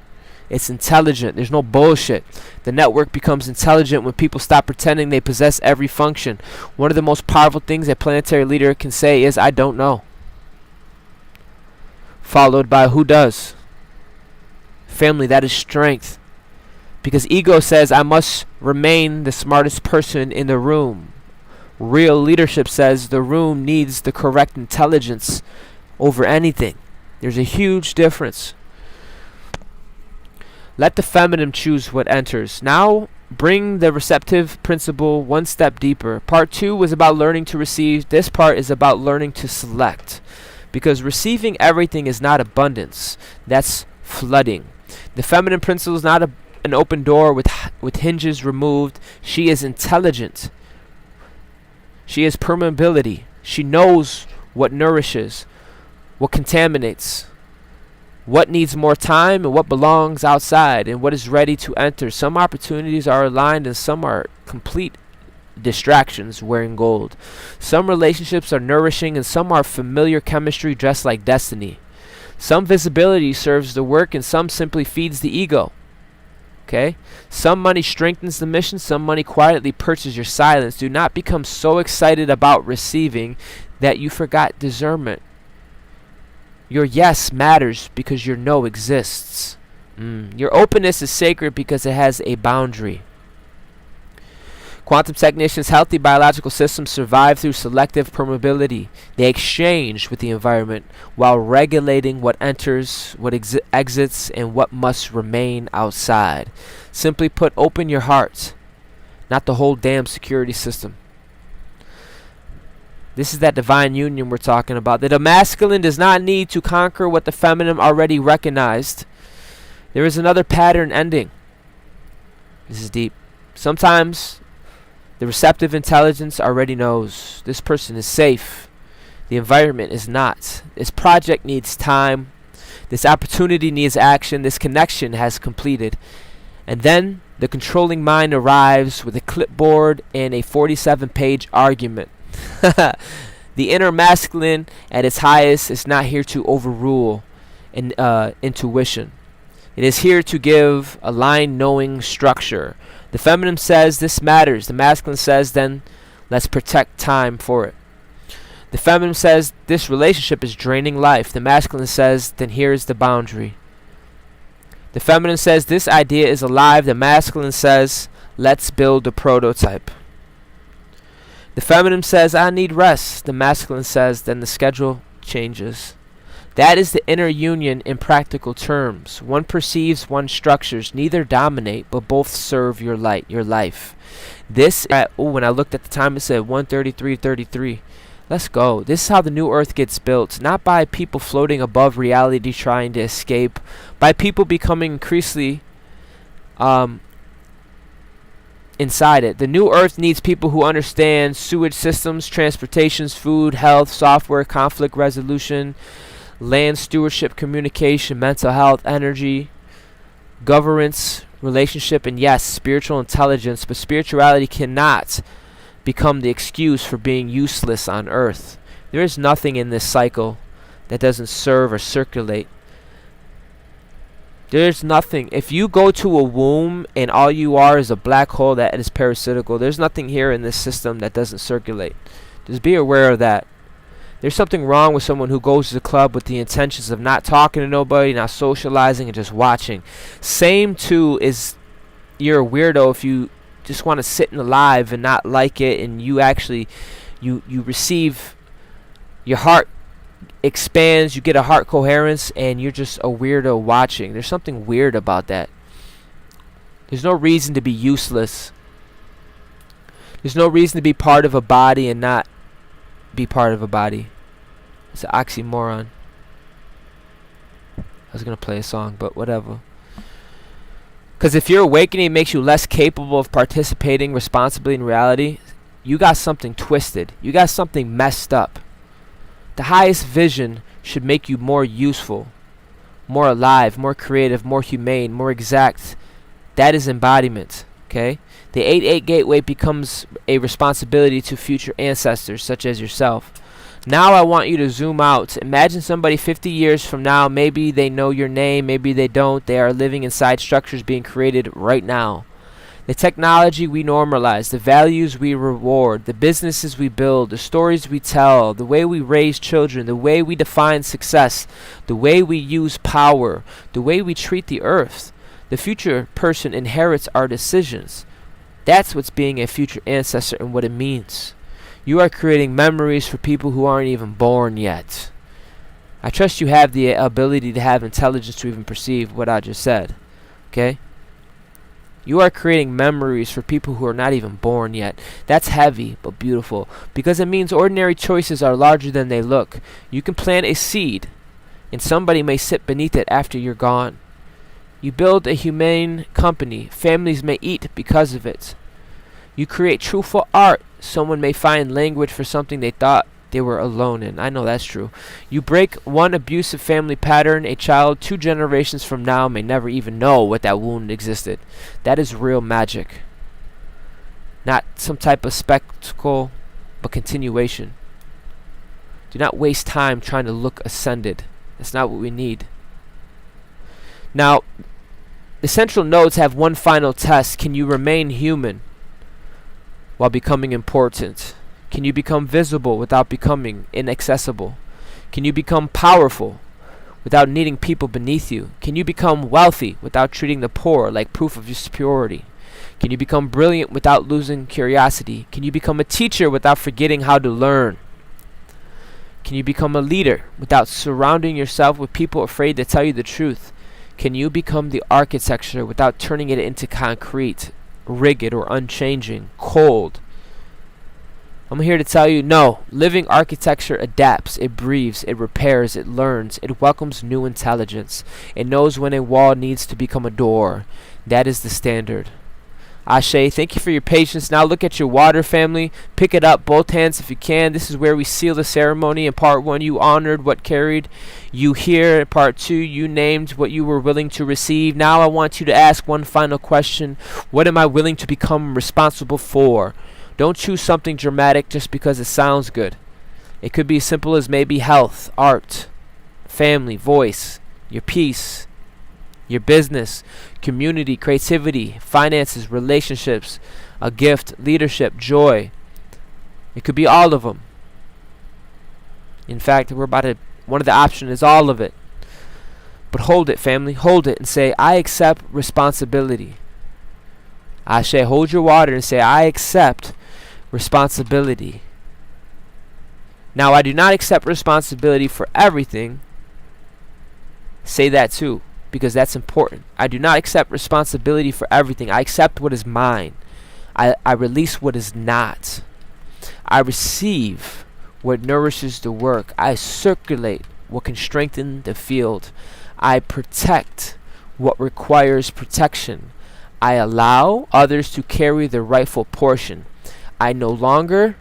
It's intelligent. There's no bullshit. The network becomes intelligent when people stop pretending they possess every function. One of the most powerful things a planetary leader can say is, I don't know. Followed by, who does? Family, that is strength. Because ego says, I must remain the smartest person in the room. Real leadership says the room needs the correct intelligence over anything. There's a huge difference. Let the feminine choose what enters. Now, bring the receptive principle one step deeper. Part 2 was about learning to receive. This part is about learning to select. Because receiving everything is not abundance. That's flooding. The feminine principle is not an open door with hinges removed. She is intelligent. She has permeability. She knows what nourishes, what contaminates, what needs more time, and what belongs outside, and what is ready to enter. Some opportunities are aligned and some are complete distractions wearing gold. Some relationships are nourishing and some are familiar chemistry dressed like destiny. Some visibility serves the work and some simply feeds the ego. Okay? Some money strengthens the mission, some money quietly purchases your silence. Do not become so excited about receiving that you forgot discernment. Your yes matters because your no exists. Your openness is sacred because it has a boundary. Quantum technicians' healthy biological systems survive through selective permeability. They exchange with the environment while regulating what enters, what exits, and what must remain outside. Simply put, open your heart, not the whole damn security system. This is that divine union we're talking about. That the masculine does not need to conquer what the feminine already recognized. There is another pattern ending. This is deep. Sometimes the receptive intelligence already knows this person is safe. The environment is not. This project needs time. This opportunity needs action. This connection has completed. And then the controlling mind arrives with a clipboard and a 47-page argument. The inner masculine at its highest is not here to overrule intuition. It is here to give a line knowing structure. The feminine says this matters. The masculine says then let's protect time for it. The feminine says this relationship is draining life. The masculine says then here's the boundary. The feminine says this idea is alive. The masculine says let's build a prototype. The feminine says I need rest. The masculine says then the schedule changes. That is the inner union in practical terms. One perceives, one structures. Neither dominate, but both serve your life. When I looked at the time, it said 1:33:33. Let's go. This is how the new earth gets built. Not by people floating above reality trying to escape. By people becoming increasingly inside it. The new earth needs people who understand sewage systems, transportations, food, health, software, conflict resolution, land stewardship, communication, mental health, energy, governance, relationship, and yes, spiritual intelligence. But spirituality cannot become the excuse for being useless on earth. There is nothing in this cycle that doesn't serve or circulate. There's nothing. If you go to a womb and all you are is a black hole that is parasitical, there's nothing here in this system that doesn't circulate. Just be aware of that. There's something wrong with someone who goes to the club with the intentions of not talking to nobody, not socializing, and just watching. Same too is you're a weirdo if you just want to sit in the live and not like it, and you actually you receive, your heart expands, you get a heart coherence, and you're just a weirdo watching. There's something weird about that. There's no reason to be useless. There's no reason to be part of a body and not be part of a body. It's an oxymoron. I was gonna play a song, but whatever. Because if your awakening makes you less capable of participating responsibly in reality, you got something twisted. You got something messed up. The highest vision should make you more useful, more alive, more creative, more humane, more exact. That is embodiment. Okay? The 8-8 gateway becomes a responsibility to future ancestors, such as yourself. Now I want you to zoom out. Imagine somebody 50 years from now. Maybe they know your name, maybe they don't. They are living inside structures being created right now. The technology we normalize, the values we reward, the businesses we build, the stories we tell, the way we raise children, the way we define success, the way we use power, the way we treat the earth. The future person inherits our decisions. That's what's being a future ancestor and what it means. You are creating memories for people who aren't even born yet. I trust you have the ability to have intelligence to even perceive what I just said. Okay? You are creating memories for people who are not even born yet. That's heavy, but beautiful, because it means ordinary choices are larger than they look. You can plant a seed, and somebody may sit beneath it after you're gone. You build a humane company. Families may eat because of it. You create truthful art. Someone may find language for something they thought they were alone in. I know that's true. You break one abusive family pattern. A child 2 generations from now may never even know what that wound existed. That is real magic. Not some type of spectacle, but continuation. Do not waste time trying to look ascended. That's not what we need. Now, the central nodes have one final test. Can you remain human while becoming important? Can you become visible without becoming inaccessible? Can you become powerful without needing people beneath you? Can you become wealthy without treating the poor like proof of your superiority? Can you become brilliant without losing curiosity? Can you become a teacher without forgetting how to learn? Can you become a leader without surrounding yourself with people afraid to tell you the truth? Can you become the architecture without turning it into concrete, rigid or unchanging, cold? I'm here to tell you, no. Living architecture adapts, it breathes, it repairs, it learns, it welcomes new intelligence. It knows when a wall needs to become a door. That is the standard. Ashe, thank you for your patience. Now look at your water, family. Pick it up, both hands if you can. This is where we seal the ceremony. In part 1, you honored what carried you here. In part 2, you named what you were willing to receive. Now I want you to ask one final question. What am I willing to become responsible for? Don't choose something dramatic just because it sounds good. It could be as simple as maybe health, art, family, voice, your peace, your business, community, creativity, finances, relationships, a gift, leadership, joy. It could be all of them. In fact, one of the options is all of it. But hold it, family, hold it and say, I accept responsibility. Ashe, hold your water and say, I accept responsibility. Now, I do not accept responsibility for everything. Say that too, because that's important. I do not accept responsibility for everything. I accept what is mine. I release what is not. I receive what nourishes the work. I circulate what can strengthen the field. I protect what requires protection. I allow others to carry their rightful portion. I no longer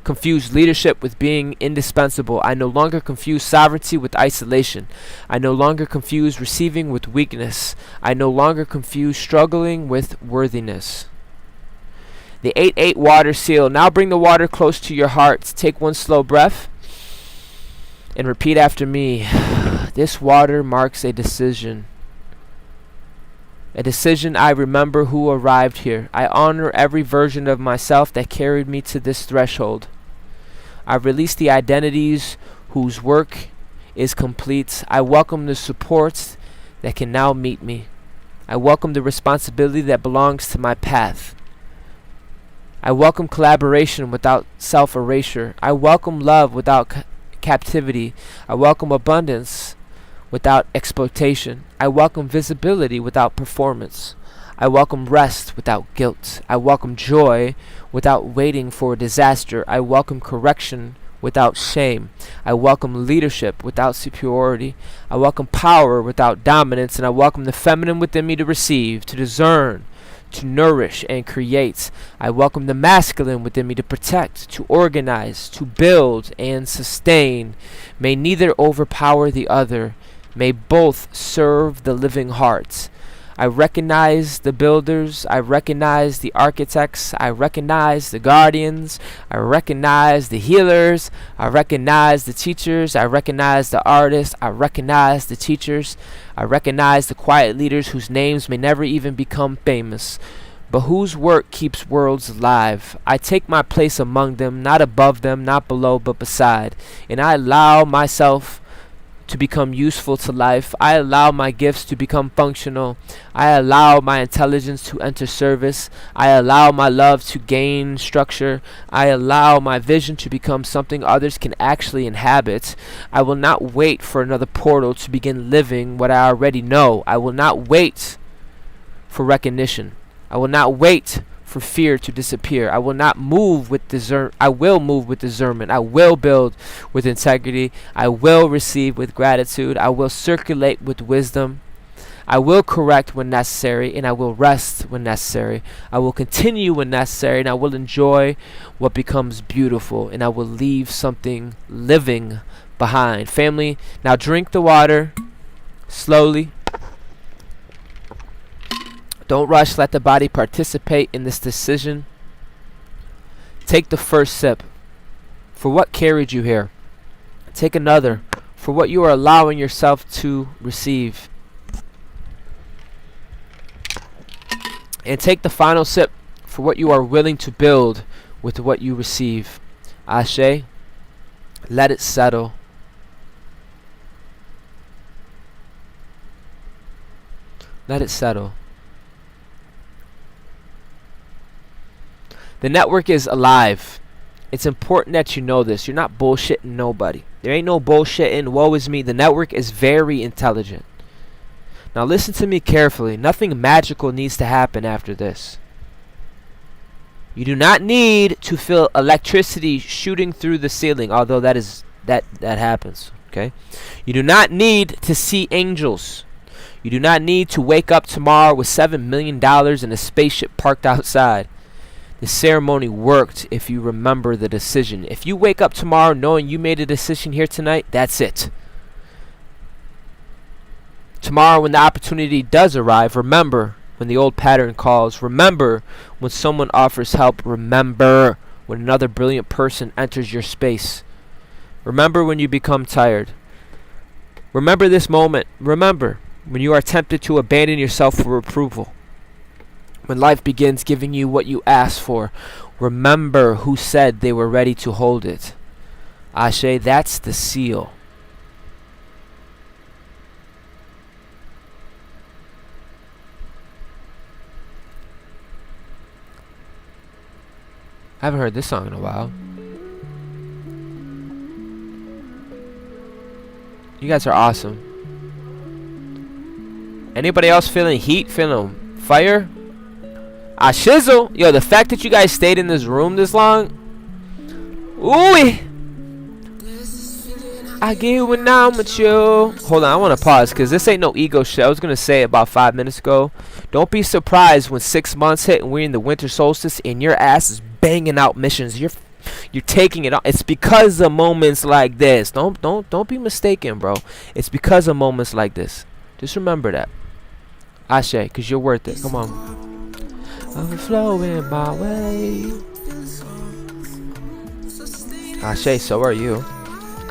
confuse leadership with being indispensable. I no longer confuse sovereignty with isolation. I no longer confuse receiving with weakness. I no longer confuse struggling with worthiness. The 8-8 water seal. Now bring the water close to your heart. Take one slow breath and repeat after me. This water marks a decision. A decision. I remember who arrived here. I honor every version of myself that carried me to this threshold. I release the identities whose work is complete. I welcome the supports that can now meet me. I welcome the responsibility that belongs to my path. I welcome collaboration without self-erasure. I welcome love without captivity. I welcome abundance without exploitation. I welcome visibility without performance. I welcome rest without guilt. I welcome joy without waiting for a disaster. I welcome correction without shame. I welcome leadership without superiority. I welcome power without dominance. And I welcome the feminine within me to receive, to discern, to nourish and create. I welcome the masculine within me to protect, to organize, to build and sustain. May neither overpower the other. May both serve the living heart. I recognize the builders, I recognize the architects, I recognize the guardians, I recognize the healers, I recognize the teachers, I recognize the artists, I recognize the teachers, I recognize the quiet leaders whose names may never even become famous, but whose work keeps worlds alive. I take my place among them, not above them, not below, but beside, and I allow myself to become useful to life. I allow my gifts to become functional. I allow my intelligence to enter service. I allow my love to gain structure. I allow my vision to become something others can actually inhabit. I will not wait for another portal to begin living what I already know. I will not wait for recognition. I will not wait for fear to disappear. I will not move with I will move with discernment. I will build with integrity. I will receive with gratitude. I will circulate with wisdom. I will correct when necessary, and I will rest when necessary. I will continue when necessary, and I will enjoy what becomes beautiful, and I will leave something living behind. Family, now drink the water slowly. Don't rush, let the body participate in this decision. Take the first sip for what carried you here. Take another for what you are allowing yourself to receive. And take the final sip for what you are willing to build with what you receive. Ashe, let it settle. Let it settle. The network is alive. It's important that you know this. You're not bullshitting nobody. There ain't no bullshitting, woe is me. The network is very intelligent. Now listen to me carefully. Nothing magical needs to happen after this. You do not need to feel electricity shooting through the ceiling, although that happens, okay? You do not need to see angels. You do not need to wake up tomorrow with $7 million in a spaceship parked outside. The ceremony worked if you remember the decision. If you wake up tomorrow knowing you made a decision here tonight, that's it. Tomorrow when the opportunity does arrive, remember when the old pattern calls. Remember when someone offers help. Remember when another brilliant person enters your space. Remember when you become tired. Remember this moment. Remember when you are tempted to abandon yourself for approval. When life begins giving you what you asked for, remember who said they were ready to hold it. Ashe, that's the seal. I haven't heard this song in a while. You guys are awesome. Anybody else feeling heat, feeling fire? Ah, shizzle. Yo, the fact that you guys stayed in this room this long. Ooh. I get when I'm with you. Hold on, I want to pause because this ain't no ego shit. I was going to say it about 5 minutes ago. Don't be surprised when 6 months hit and we're in the winter solstice and your ass is banging out missions. You're taking it on. It's because of moments like this. Don't be mistaken, bro. It's because of moments like this. Just remember that. Ashe, because you're worth it. Come on. Overflowing my way. Ashe, so are you.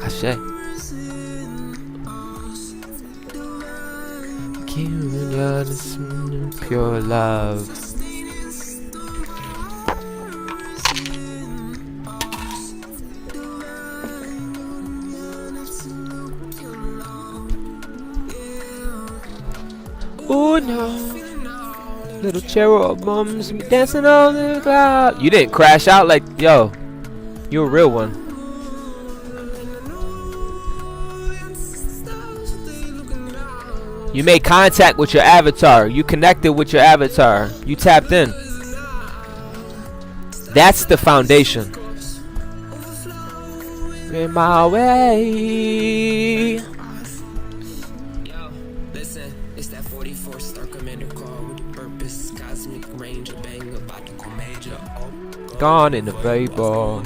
Ashe. Pure love. Oh no. Little cherub mums dancing on the cloud. You didn't crash out like, yo, you a real one. You made contact with your avatar. You connected with your avatar. You tapped in. That's the foundation. In my way. Yo, listen, it's that 44 Star Commander call with the purpose. Cosmic Ranger bang about to go major. Gone in the vapor.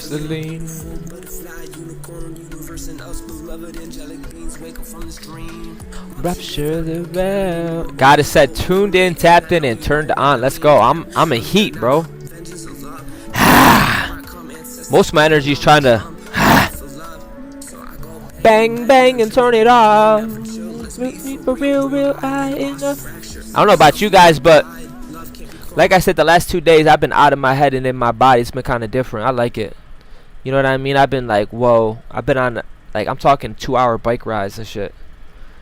gasoline. Butterfly, unicorn, universe, and us, beloved angelic beings, wake up from this dream. Rupture the veil. God has said tuned in, tapped in, and turned on. Let's go. I'm in heat, bro. Most of my energy is trying to bang bang and turn it off. For real, I don't know about you guys, but like I said, the last 2 days I've been out of my head and in my body. It's been kind of different. I like it. You know what I mean? I've been like, whoa. I've been on, like, I'm talking 2-hour bike rides and shit,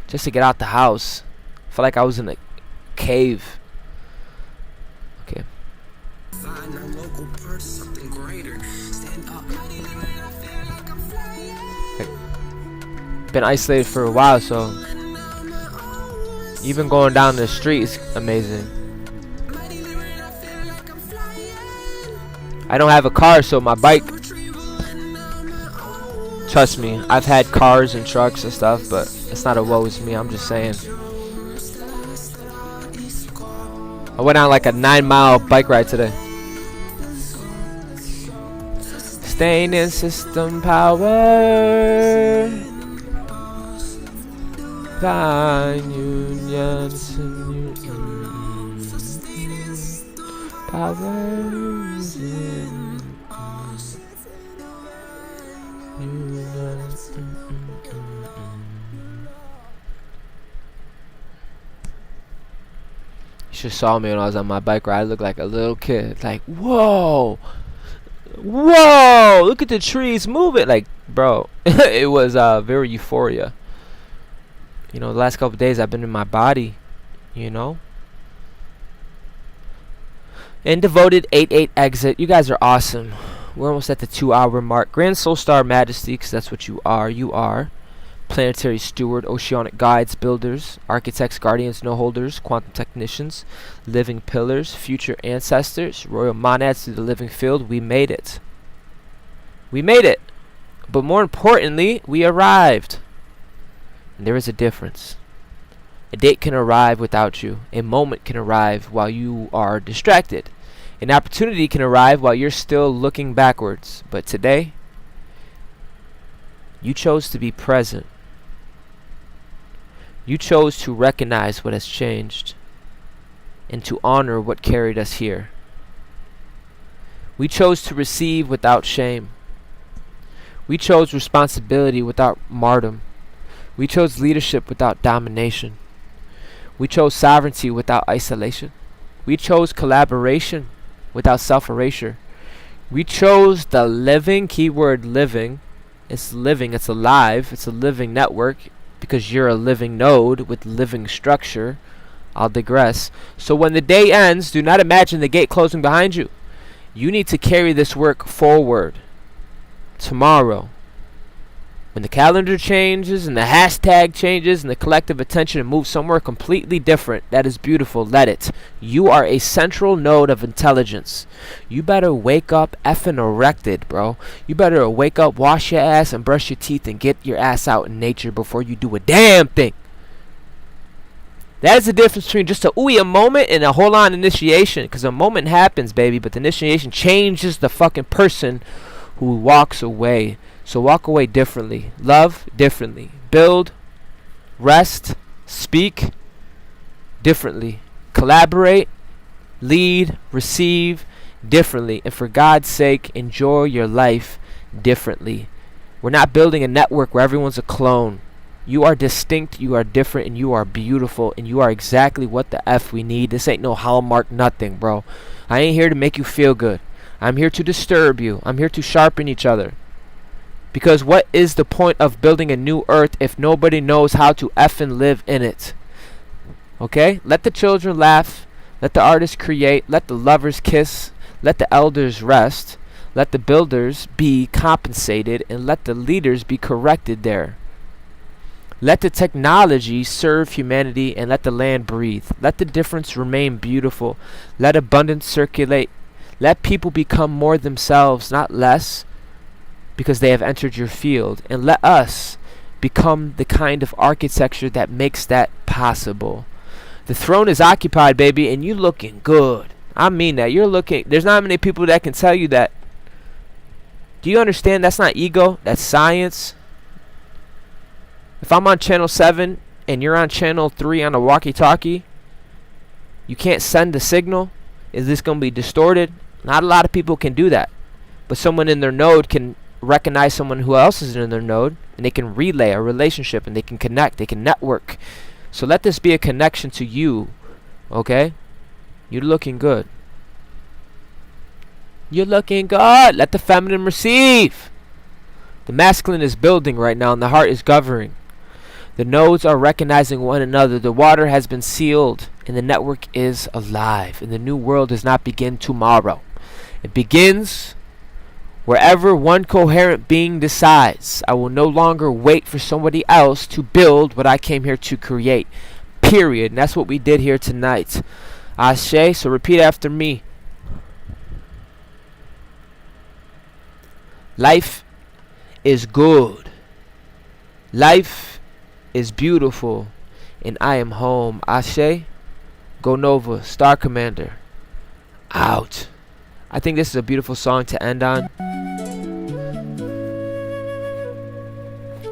just to get out the house. I felt like I was in a cave. Okay. Been isolated for a while, so even going down the street is amazing. I don't have a car, so my bike, trust me, I've had cars and trucks and stuff, but it's not a woe is me. I'm just saying. I went on like a 9-mile bike ride today. Staying in system power. Fine unions and powers in unions. You should saw me when I was on my bike ride. I looked like a little kid. Like, whoa, look at the trees moving. Like, bro, it was very euphoria. You know, the last couple of days I've been in my body, you know. And devoted 88 exit. You guys are awesome. We're almost at the 2-hour mark. Grand Soul Star Majesty, because that's what you are. You are planetary steward, oceanic guides, builders, architects, guardians, no holders, quantum technicians, living pillars, future ancestors, royal monads to the living field. We made it. We made it. But more importantly, we arrived. And there is a difference. A date can arrive without you. A moment can arrive while you are distracted. An opportunity can arrive while you're still looking backwards. But today, you chose to be present. You chose to recognize what has changed and to honor what carried us here. We chose to receive without shame. We chose responsibility without martyrdom. We chose leadership without domination. We chose sovereignty without isolation. We chose collaboration without self-erasure. We chose the living, keyword living. It's living, it's alive, it's a living network because you're a living node with living structure. I'll digress. So when the day ends, do not imagine the gate closing behind you. You need to carry this work forward. Tomorrow, when the calendar changes and the hashtag changes and the collective attention moves somewhere completely different, that is beautiful. Let it. You are a central node of intelligence. You better wake up effing erected, bro. You better wake up, wash your ass, and brush your teeth and get your ass out in nature before you do a damn thing. That is the difference between just a ooey a moment and a hold on initiation. Because a moment happens, baby, but the initiation changes the fucking person who walks away. So walk away differently. Love differently. Build, rest, speak differently. Collaborate, lead, receive differently. And for God's sake, enjoy your life differently. We're not building a network where everyone's a clone. You are distinct, you are different, and you are beautiful, and you are exactly what the F we need. This ain't no Hallmark nothing, bro. I ain't here to make you feel good. I'm here to disturb you. I'm here to sharpen each other. Because what is the point of building a new earth if nobody knows how to effing live in it? Okay? Let the children laugh. Let the artists create. Let the lovers kiss. Let the elders rest. Let the builders be compensated. And let the leaders be corrected there. Let the technology serve humanity and let the land breathe. Let the difference remain beautiful. Let abundance circulate. Let people become more themselves, not less, because they have entered your field. And let us become the kind of architecture that makes that possible. The throne is occupied, baby, and you looking good. I mean that. You're looking. There's not many people that can tell you that. Do you understand? That's not ego. That's science. If I'm on channel 7 and you're on channel 3 on a walkie-talkie, you can't send a signal. Is this going to be distorted? Not a lot of people can do that. But someone in their node can recognize someone who else is in their node, and they can relay a relationship, and they can connect. They can network. So let this be a connection to you. Okay? You're looking good. You're looking good. Let the feminine receive. The masculine is building right now, and the heart is governing. The nodes are recognizing one another. The water has been sealed, and the network is alive. And the new world does not begin tomorrow. It begins wherever one coherent being decides. I will no longer wait for somebody else to build what I came here to create. Period. And that's what we did here tonight. Ashe, so repeat after me. Life is good. Life is beautiful. And I am home. Ashe, Go Nova, Star Commander. Out. I think this is a beautiful song to end on.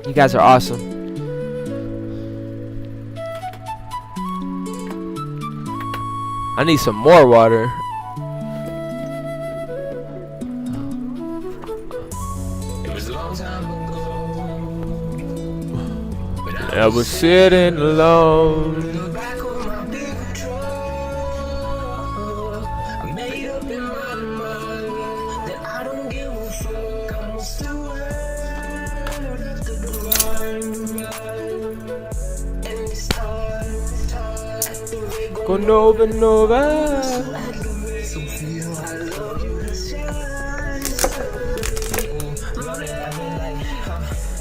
You guys are awesome. I need some more water. I was sitting alone. Go Nova Nova.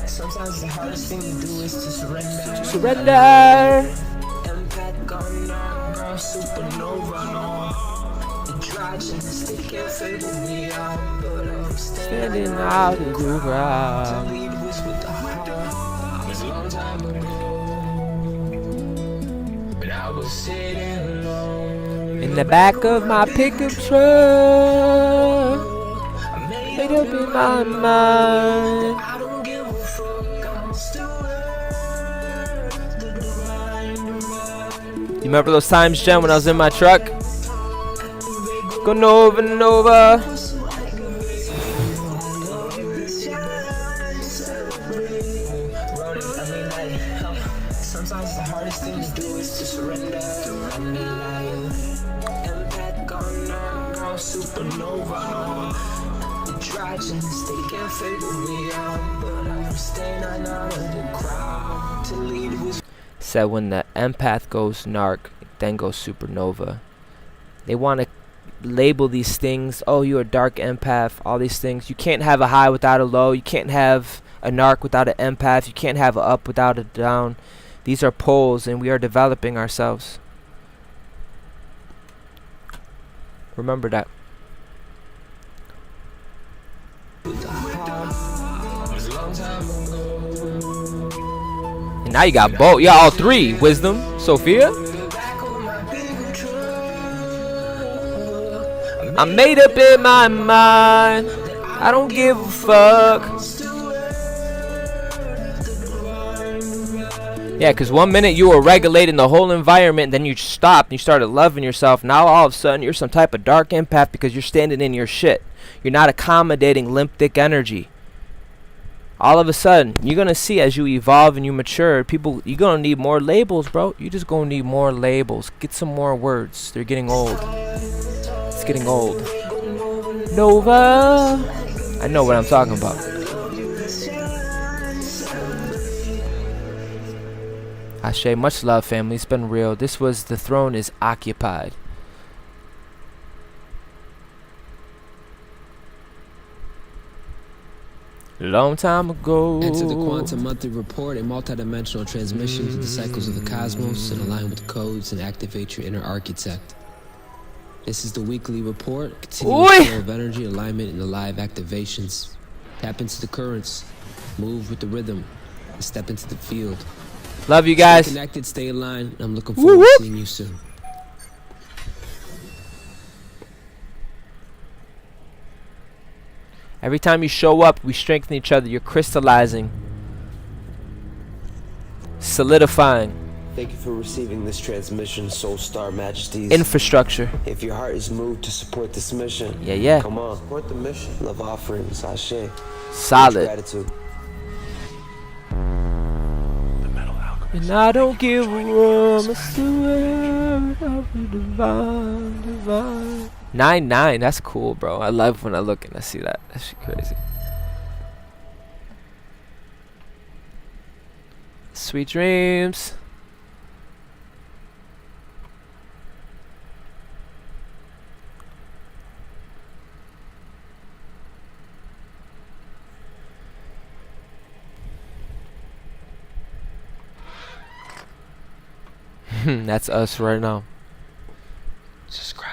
Sometimes the hardest thing to do is to surrender. Surrender. Impact gone now, supernova. Androgynous, they can't figure me out, but I'm Standing out of the ground. lead was with the heart. It was a long time ago, but I was sitting alone In the back of my pickup truck, made up in my mind. I don't give a fuck, I'm still You remember those times, Jen, when I was in my truck? Go Nova Nova. Sometimes the hardest thing to do is to surrender. Impact gone now, supernova. Androgynous, they can't figure me out, but I'm staying out of the crowd. To lead was Said when the empath goes narc, then goes supernova. They want to label these things. Oh, you're a dark empath. All these things. You can't have a high without a low. You can't have a narc without an empath. You can't have a up without a down. These are poles, and we are developing ourselves. Remember that. And now you got both. You got all three. Wisdom, Sophia. I'm made up in my mind. I don't give a fuck. Yeah, because 1 minute you were regulating the whole environment, then you stopped and you started loving yourself. Now all of a sudden you're some type of dark empath because you're standing in your shit. You're not accommodating limp dick energy. All of a sudden, you're going to see as you evolve and you mature, people, you're going to need more labels, bro. You just going to need more labels. Get some more words. They're getting old. It's getting old. Nova. I know what I'm talking about. Ashe, much love, family. It's been real. This was The Throne is Occupied. Long time ago. Enter the Quantum Monthly Report, a multidimensional transmission to the cycles of the cosmos and align with codes and activate your inner architect. This is the weekly report, continuous flow of energy, alignment, and alive activations. Tap into the currents, move with the rhythm, and step into the field. Love you guys. Stay connected, stay aligned. I'm looking forward to seeing you soon. Every time you show up, we strengthen each other. You're crystallizing, solidifying. Thank you for receiving this transmission, Soul Star Majesties. Infrastructure. If your heart is moved to support this mission, Yeah. come on, support the mission. Love offerings, Ashe. Solid. Gratitude. And I don't give a room. It's the word of the divine. 9-9. That's cool, bro. I love when I look and I see that. That's shit crazy. Sweet dreams. That's us right now. Jesus Christ.